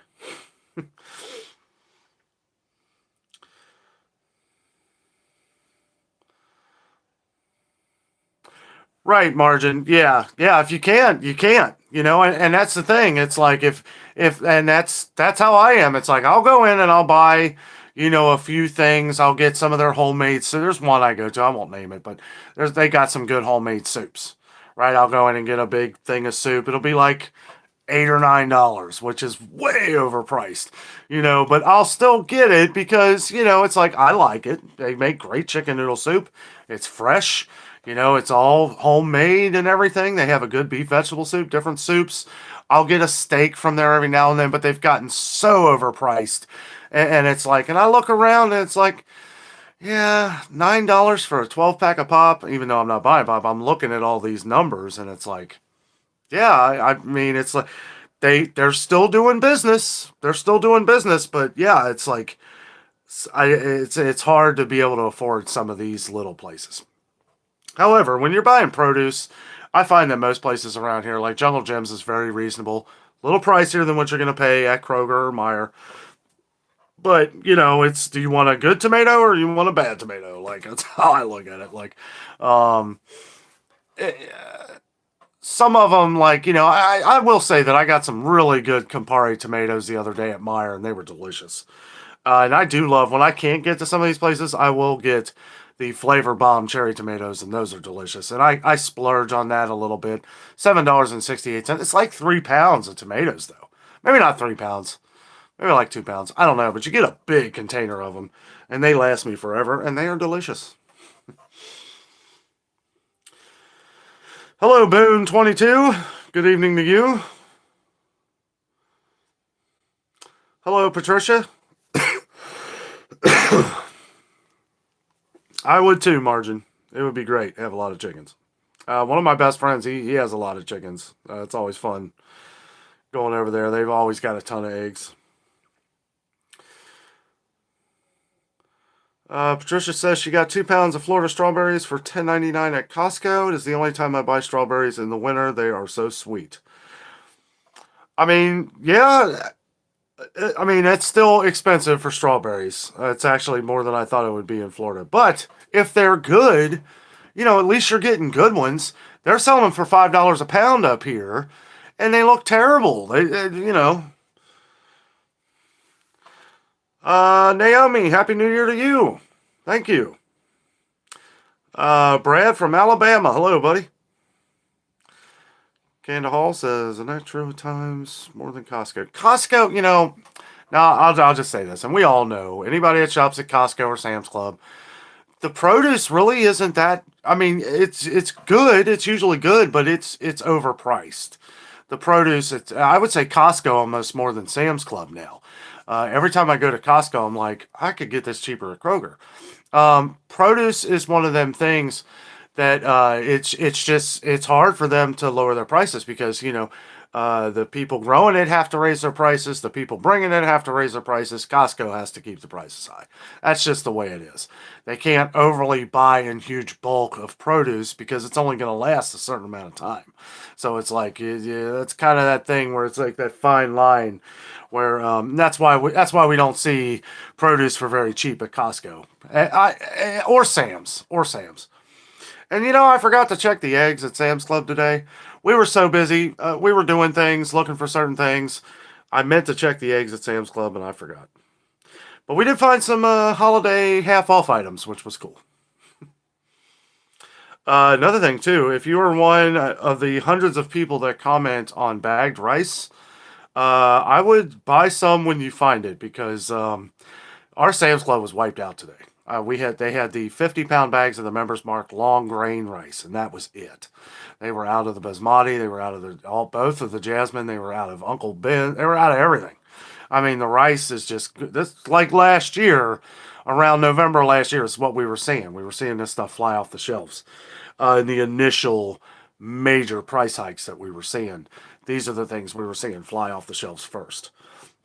Right, margin. Yeah, yeah. If you can't, you can't. And that's the thing. It's like if and that's how I am. It's like I'll go in and I'll buy, a few things. I'll get some of their homemade. So there's one I go to. I won't name it, but they got some good homemade soups. Right. I'll go in and get a big thing of soup. It'll be like $8 or $9, which is way overpriced, but I'll still get it because, it's like I like it. They make great chicken noodle soup. It's fresh, it's all homemade and everything. They have a good beef vegetable soup, different soups. I'll get a steak from there every now and then, but they've gotten so overpriced. And it's like, and I look around and it's like, yeah, $9 for a 12 pack of pop, even though I'm not buying pop, I'm looking at all these numbers and it's like, yeah, I mean, it's like they're still doing business. They're still doing business, but yeah, it's like it's hard to be able to afford some of these little places. However, when you're buying produce, I find that most places around here, like Jungle Gyms, is very reasonable. A little pricier than what you're going to pay at Kroger or Meijer. But, it's, do you want a good tomato or you want a bad tomato? Like, that's how I look at it. Like, some of them, like, I will say that I got some really good Campari tomatoes the other day at Meijer, and they were delicious. And I do love, when I can't get to some of these places, I will get the Flavor Bomb cherry tomatoes, and those are delicious. And I splurge on that a little bit. $7.68. It's like 3 pounds of tomatoes, though. Maybe not 3 pounds. Maybe like 2 pounds. I don't know, but you get a big container of them, and they last me forever, and they are delicious. Hello, Boone22. Good evening to you. Hello, Patricia. I would too, Margin. It would be great to have a lot of chickens. One of my best friends, he has a lot of chickens. It's always fun going over there. They've always got a ton of eggs. Patricia says she got 2 pounds of Florida strawberries for $10.99 at Costco. It is the only time I buy strawberries in the winter. They are so sweet. I mean, yeah. I mean, it's still expensive for strawberries. It's actually more than I thought it would be in Florida. But if they're good, at least you're getting good ones. They're selling them for $5 a pound up here, and they look terrible. Naomi, Happy New Year to you. Thank you. Brad from Alabama. Hello, buddy. Canada Hall says, "Isn't that true at times more than Costco?" Costco, now I'll just say this, and we all know anybody that shops at Costco or Sam's Club, the produce really isn't that. I mean, it's good. It's usually good, but it's overpriced. The produce, I would say Costco almost more than Sam's Club now. Every time I go to Costco, I'm like, I could get this cheaper at Kroger. Produce is one of them things that it's hard for them to lower their prices because the people growing it have to raise their prices, the people bringing it have to raise their prices. Costco has to keep the prices high. That's just the way it is. They can't overly buy in huge bulk of produce because it's only going to last a certain amount of time. So it's like that's kind of that thing where it's like that fine line where that's why we don't see produce for very cheap at Costco or Sam's. And I forgot to check the eggs at Sam's Club today. We were so busy. We were doing things, looking for certain things. I meant to check the eggs at Sam's Club, and I forgot. But we did find some holiday half-off items, which was cool. Another thing, too, if you are one of the hundreds of people that comment on bagged rice, I would buy some when you find it because our Sam's Club was wiped out today. They had the 50-pound bags of the members marked long grain rice, and that was it. They were out of the basmati. They were out of both of the jasmine. They were out of Uncle Ben. They were out of everything. I mean, the rice is just this like last year, around November last year is what we were seeing. We were seeing this stuff fly off the shelves. In the initial major price hikes that we were seeing, these are the things we were seeing fly off the shelves first.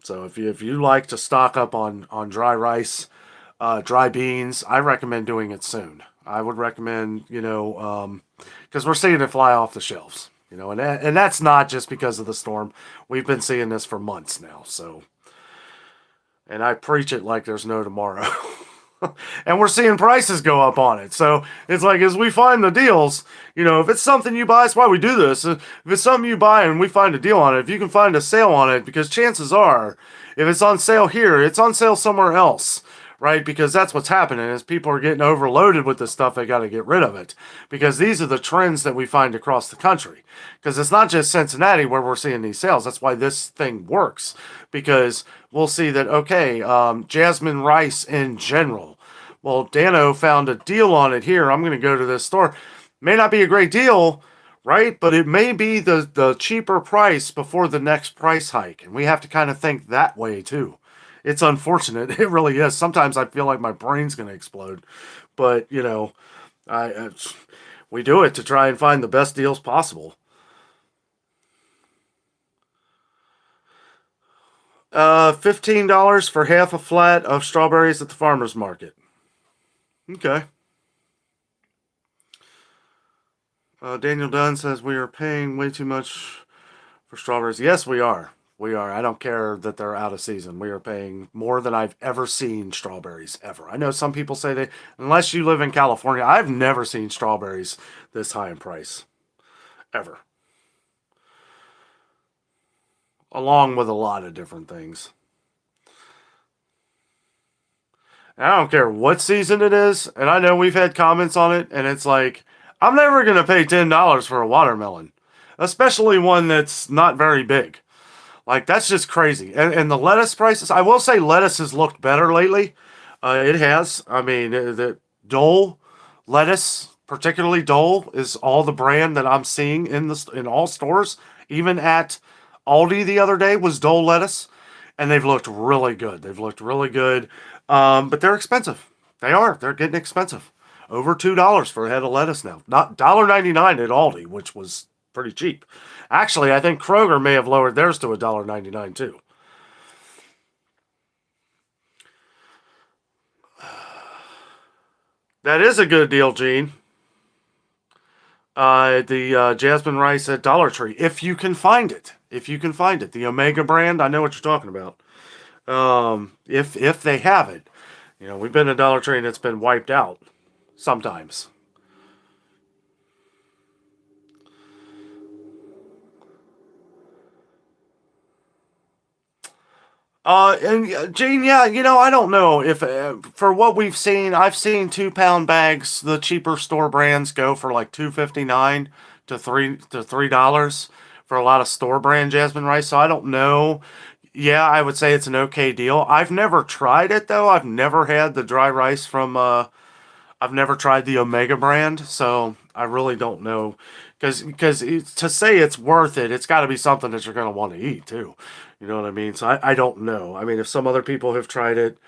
So if you like to stock up on dry rice, dry beans, I recommend doing it soon. I would recommend, because we're seeing it fly off the shelves, and that's not just because of the storm. We've been seeing this for months now, so, and I preach it like there's no tomorrow. And we're seeing prices go up on it. So it's like, as we find the deals, if it's something you buy, that's why we do this. If it's something you buy and we find a deal on it, if you can find a sale on it, because chances are, if it's on sale here, it's on sale somewhere else. Right? Because that's what's happening is people are getting overloaded with this stuff. They got to get rid of it because these are the trends that we find across the country. Because it's not just Cincinnati where we're seeing these sales. That's why this thing works because we'll see that, okay, jasmine rice in general. Well, Danno found a deal on it here. I'm going to go to this store. May not be a great deal, right? But it may be the cheaper price before the next price hike. And we have to kind of think that way too. It's unfortunate. It really is. Sometimes I feel like my brain's going to explode. But, we do it to try and find the best deals possible. $15 for half a flat of strawberries at the farmer's market. Okay. Daniel Dunn says we are paying way too much for strawberries. Yes, we are. We are. I don't care that they're out of season. We are paying more than I've ever seen strawberries, ever. I know some people say that, unless you live in California, I've never seen strawberries this high in price. Ever. Along with a lot of different things. And I don't care what season it is, and I know we've had comments on it, and it's like, I'm never going to pay $10 for a watermelon. Especially one that's not very big. Like, that's just crazy. And the lettuce prices, I will say lettuce has looked better lately. It has. I mean, the Dole lettuce, particularly Dole, is all the brand that I'm seeing in all stores. Even at Aldi the other day was Dole lettuce. And they've looked really good. But they're expensive. They are. They're getting expensive. Over $2 for a head of lettuce now. Not $1.99 at Aldi, which was pretty cheap. Actually, I think Kroger may have lowered theirs to $1.99 too. That is a good deal, Gene. The jasmine rice at Dollar Tree, if you can find it. The Omega brand, I know what you're talking about. If they have it. We've been to Dollar Tree and it's been wiped out sometimes. And Gene, yeah, I don't know if for what we've seen, I've seen 2 pound bags, the cheaper store brands go for like $2.59 to $3 for a lot of store brand jasmine rice. So I don't know. Yeah, I would say it's an okay deal. I've never tried it though. I've never had the dry rice from I've never tried the Omega brand, so I really don't know. Because to say it's worth it, it's got to be something that you're going to want to eat too. You know what I mean? So I don't know. I mean, if some other people have tried it,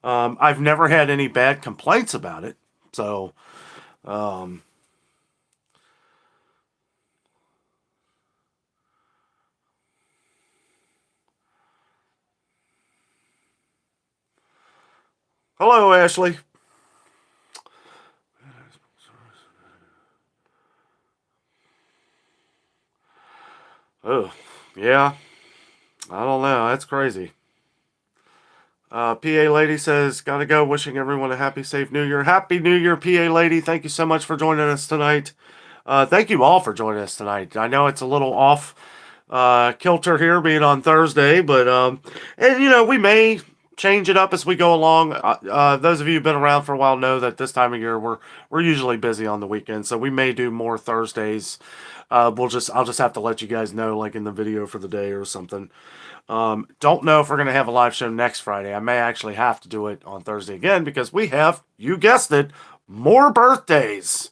I've never had any bad complaints about it. So, um, hello, Ashley. Oh, yeah. I don't know. That's crazy. PA Lady says, gotta go. Wishing everyone a happy, safe New Year. Happy New Year, PA Lady. Thank you so much for joining us tonight. Thank you all for joining us tonight. I know it's a little off kilter here being on Thursday, but and we may change it up as we go along. Those of you who've been around for a while know that this time of year we're usually busy on the weekend, so we may do more Thursdays. I'll just have to let you guys know, like in the video for the day or something. Don't know if we're gonna have a live show next Friday. I may actually have to do it on Thursday again because we have, you guessed it, more birthdays.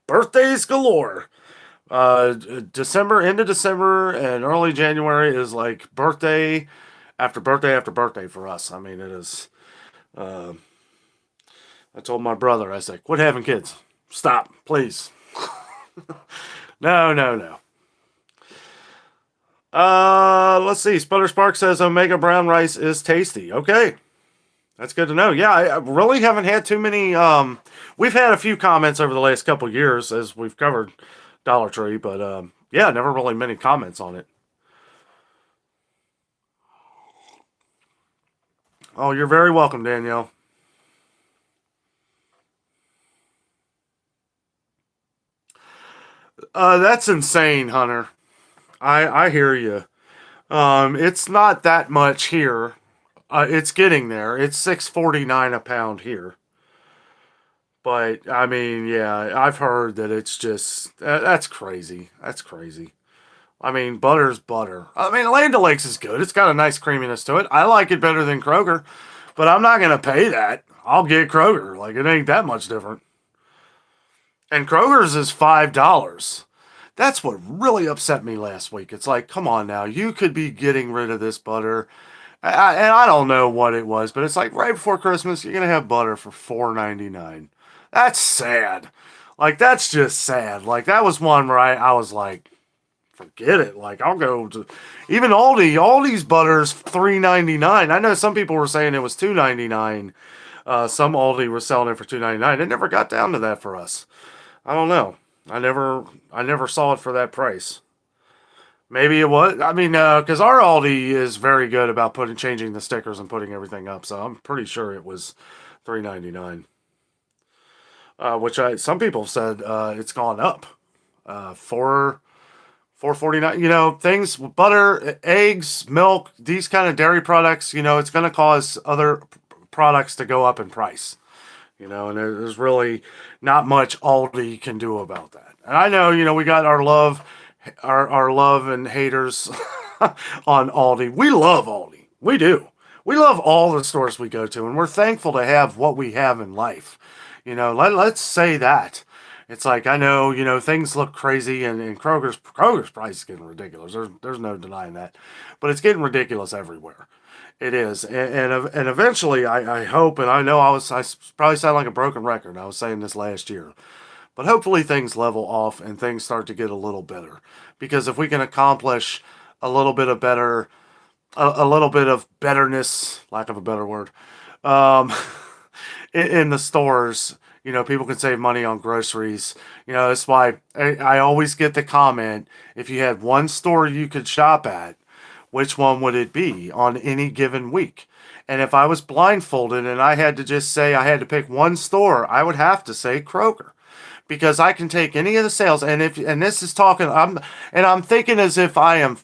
Birthdays galore. December, end of December, and early January is like birthday after birthday after birthday for us. I mean, it is. Uh, I told my brother, I said, quit having kids. Stop, please. No, no, no. Let's see. Sputter Spark says Omega brown rice is tasty. Okay. That's good to know. Yeah, I really haven't had too many. We've had a few comments over the last couple years as we've covered Dollar Tree, but yeah, never really many comments on it. Oh, you're very welcome, Danielle. That's insane, Hunter. I hear you. It's not that much here. It's getting there. It's 6.49 a pound here. But I mean, yeah, I've heard that it's just that's crazy. That's crazy. I mean, butter's butter. I mean, Land O'Lakes is good. It's got a nice creaminess to it. I like it better than Kroger, but I'm not gonna pay that. I'll get Kroger. Like it ain't that much different. And Kroger's is $5. That's what really upset me last week. It's like, come on now, you could be getting rid of this butter. And I don't know what it was, but it's like right before Christmas, you're gonna have butter for $4.99. That's sad. Like that's just sad. Like that was one where I was like, forget it. Like I'll go to even Aldi. Aldi's butter's $3.99. I know some people were saying it was $2.99. Some Aldi was selling it for $2.99. It never got down to that for us. I don't know. I never saw it for that price. Maybe it was. I mean, because our Aldi is very good about changing the stickers and putting everything up. So I'm pretty sure it was $3.99. Which some people said it's gone up. 4.49. Things butter, eggs, milk, these kind of dairy products. It's going to cause other products to go up in price. And there's really not much Aldi can do about that. And I know, we got our love and haters on Aldi. We love Aldi. We do. We love all the stores we go to, and we're thankful to have what we have in life. Let's say that. It's like I know, things look crazy, and Kroger's price is getting ridiculous. There's no denying that, but it's getting ridiculous everywhere. It is, and eventually, I hope, and I know I probably sound like a broken record. I was saying this last year, but hopefully things level off and things start to get a little better. Because if we can accomplish a little bit of better, a little bit of betterness, lack of a better word, um, in the stores, people can save money on groceries. That's why I always get the comment: if you had one store you could shop at, which one would it be on any given week? And if I was blindfolded and I had to just say I had to pick one store, I would have to say Kroger. Because I can take any of the sales, and this is talking, I'm thinking as if I am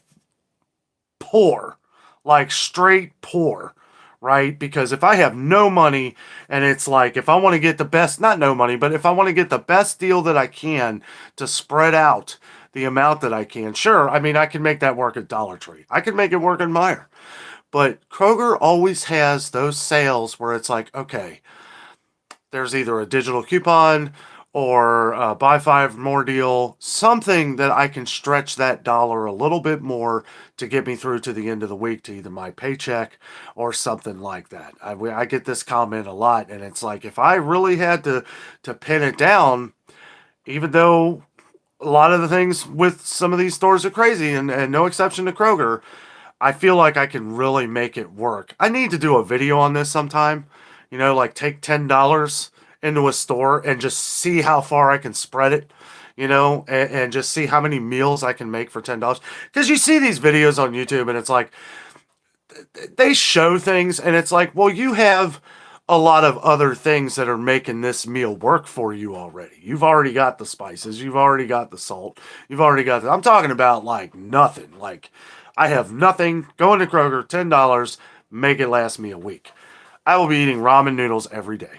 poor, like straight poor, right? Because if I have no money and it's like, if I want to get the best, not no money, but if I want to get the best deal that I can to spread out the amount that I can, sure, I mean, I can make that work at Dollar Tree. I can make it work at Meijer. But Kroger always has those sales where it's like, okay, there's either a digital coupon or a buy five more deal, something that I can stretch that dollar a little bit more to get me through to the end of the week to either my paycheck or something like that. I get this comment a lot, and it's like, if I really had to pin it down, even though a lot of the things with some of these stores are crazy, and no exception to Kroger, I feel like I can really make it work. I need to do a video on this sometime. Like take $10 into a store and just see how far I can spread it, and just see how many meals I can make for $10. Because you see these videos on YouTube and it's like, they show things and it's like, well, you have a lot of other things that are making this meal work for you already. You've already got the spices, you've already got the salt, you've already got I'm talking about like nothing. Like, I have nothing, going to Kroger, $10, make it last me a week. I will be eating ramen noodles every day.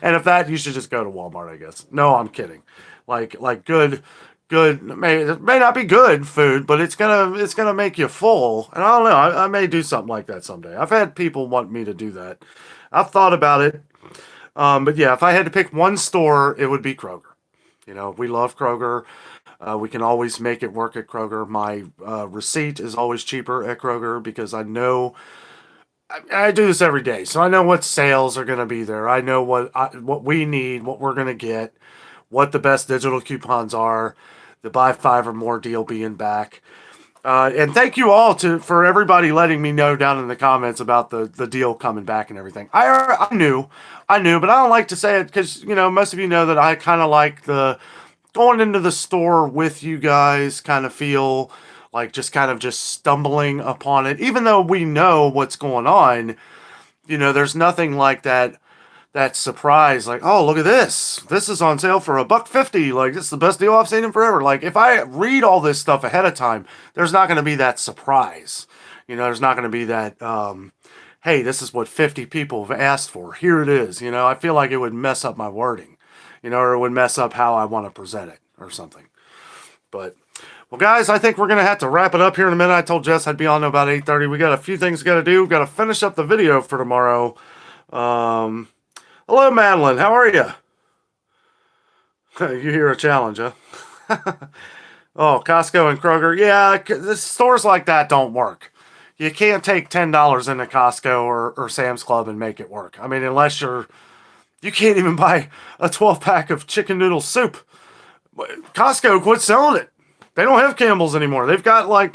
And if that, you should just go to Walmart, I guess. No, I'm kidding. Like good, it may not be good food, but it's gonna make you full. And I don't know, I may do something like that someday. I've had people want me to do that. I've thought about it. But yeah, if I had to pick one store, it would be Kroger. We love Kroger. We can always make it work at Kroger. My receipt is always cheaper at Kroger because I know I do this every day, so I know what sales are going to be there. I know what we need, what we're going to get, what the best digital coupons are, the buy five or more deal being back. And thank you all for everybody letting me know down in the comments about the deal coming back and everything. I knew, but I don't like to say it because most of you know that I kind of like the going into the store with you guys kind of feel like just kind of just stumbling upon it, even though we know what's going on. There's nothing like that surprise, like, oh, look at this is on sale for $1.50, like this is the best deal I've seen in forever. Like, if I read all this stuff ahead of time, there's not going to be that surprise. There's not going to be that hey, this is what 50 people have asked for, here it is. I feel like it would mess up my wording, or it would mess up how I want to present it or something. But well, guys, I think we're going to have to wrap it up here in a minute. I told Jess I'd be on about 8:30. We got a few things we got to do. We've got to finish up the video for tomorrow. Hello, Madeline. How are you? You hear a challenge, huh? Oh, Costco and Kroger. Yeah, the stores like that don't work. You can't take $10 into Costco or Sam's Club and make it work. I mean, unless you can't even buy a 12-pack of chicken noodle soup. Costco quit selling it. They don't have Campbell's anymore. They've got like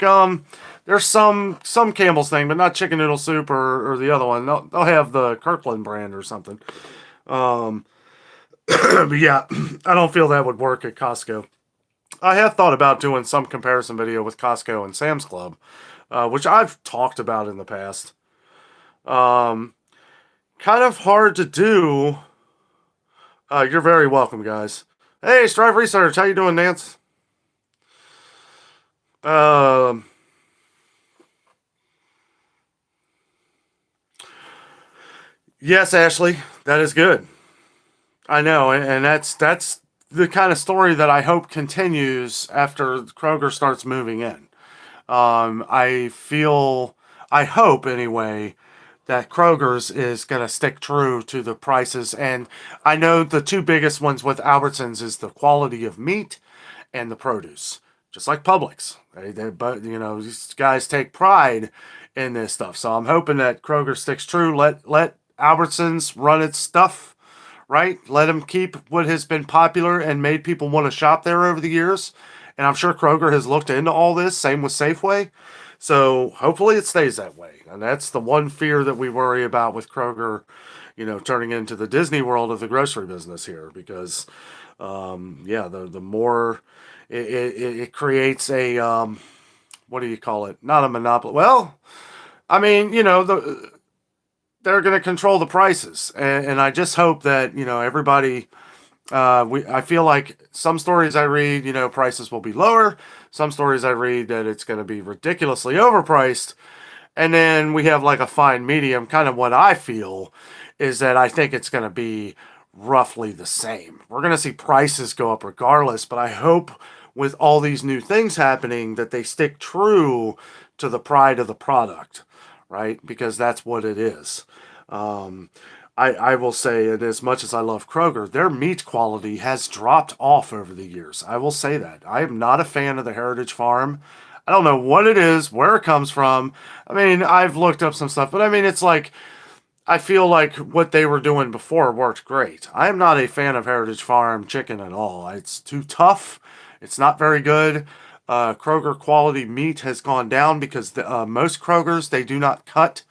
there's some Campbell's thing, but not chicken noodle soup or the other one. They'll have the Kirkland brand or something. But yeah, I don't feel that would work at Costco. I have thought about doing some comparison video with Costco and Sam's Club, which I've talked about in the past. Kind of hard to do. You're very welcome, guys. Hey, Strive Research, how you doing, Nance? Yes, Ashley, that is good. I know, and that's the kind of story that I hope continues after Kroger starts moving in. I hope anyway, that Kroger's is going to stick true to the prices. And I know the two biggest ones with Albertsons is the quality of meat and the produce, just like Publix. But these guys take pride in this stuff. So I'm hoping that Kroger sticks true. Let Albertsons run its stuff, right? Let them keep what has been popular and made people want to shop there over the years. And I'm sure Kroger has looked into all this. Same with Safeway. So hopefully it stays that way. And that's the one fear that we worry about with Kroger, turning into the Disney World of the grocery business here. Because, the more it creates a, what do you call it? Not a monopoly. Well, I mean, they're going to control the prices. And I just hope that, everybody, I feel like some stories I read, prices will be lower. Some stories I read that it's going to be ridiculously overpriced. And then we have like a fine medium. Kind of what I feel is that I think it's going to be roughly the same. We're going to see prices go up regardless, but I hope with all these new things happening that they stick true to the pride of the product, right? Because that's what it is. I will say, and as much as I love Kroger, their meat quality has dropped off over the years. I will say that. I am not a fan of the Heritage Farm. I don't know what it is, where it comes from. I mean, I've looked up some stuff, but I mean, it's like, I feel like what they were doing before worked great. I am not a fan of Heritage Farm chicken at all. It's too tough. It's not very good. Kroger quality meat has gone down because most Krogers, they do not cut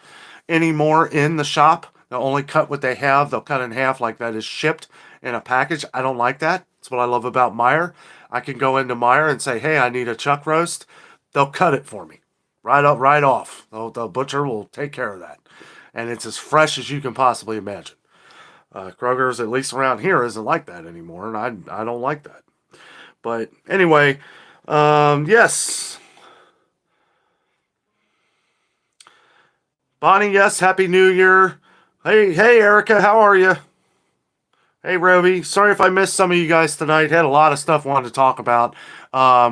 anymore in the shop. They'll only cut what they have. They'll cut in half like that is shipped in a package. I don't like that. That's what I love about Meijer. I can go into Meijer and say, hey, I need a chuck roast. They'll cut it for me. Right up, right off. The butcher will take care of that. And it's as fresh as you can possibly imagine. Kroger's, at least around here, isn't like that anymore. And I don't like that. But anyway, yes. Bonnie, yes, Happy New Year. Hey, Erica, how are you? Hey, Roby. Sorry if I missed some of you guys tonight. Had a lot of stuff I wanted to talk about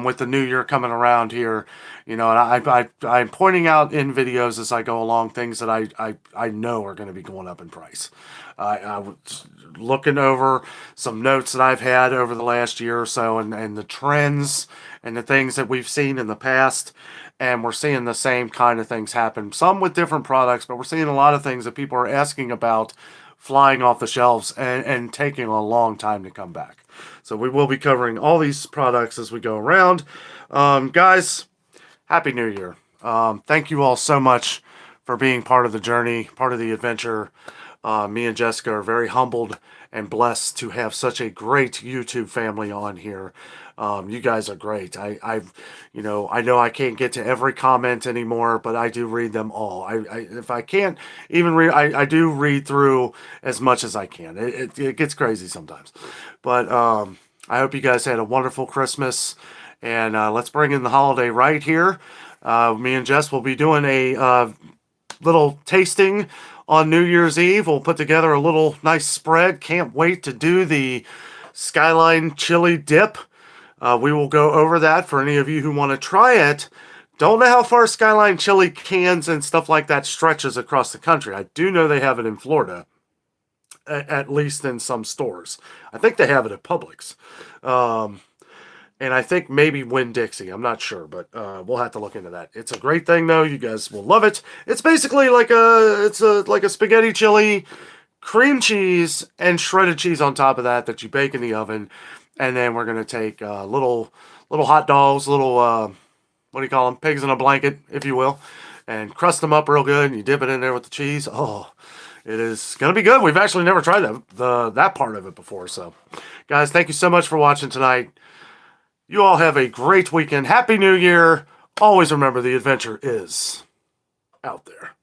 with the new year coming around here. You know, and I'm pointing out in videos as I go along things that I know are going to be going up in price. I was looking over some notes that I've had over the last year or so and the trends and the things that we've seen in the past. And we're seeing the same kind of things happen. Some with different products, but we're seeing a lot of things that people are asking about flying off the shelves and taking a long time to come back. So we will be covering all these products as we go around. Guys, Happy New Year. Thank you all so much for being part of the journey, part of the adventure. Me and Jessica are very humbled and blessed to have such a great YouTube family on here. You guys are great. I know I can't get to every comment anymore, but I do read them all. If I can't even read, I do read through as much as I can. It gets crazy sometimes, but I hope you guys had a wonderful Christmas, and let's bring in the holiday right here. Me and Jess will be doing a little tasting on New Year's Eve. We'll put together a little nice spread. Can't wait to do the Skyline Chili Dip. We will go over that for any of you who want to try it. Don't know how far Skyline Chili cans and stuff like that stretches across the country. I do know they have it in Florida, at least in some stores. I think they have it at Publix. And I think maybe Winn-Dixie. I'm not sure, but we'll have to look into that. It's a great thing, though. You guys will love it. It's basically like a spaghetti chili, cream cheese, and shredded cheese on top of that you bake in the oven. And then we're going to take little hot dogs, little, what do you call them? Pigs in a blanket, if you will. And crust them up real good. And you dip it in there with the cheese. Oh, it is going to be good. We've actually never tried that part of it before. So, guys, thank you so much for watching tonight. You all have a great weekend. Happy New Year. Always remember the adventure is out there.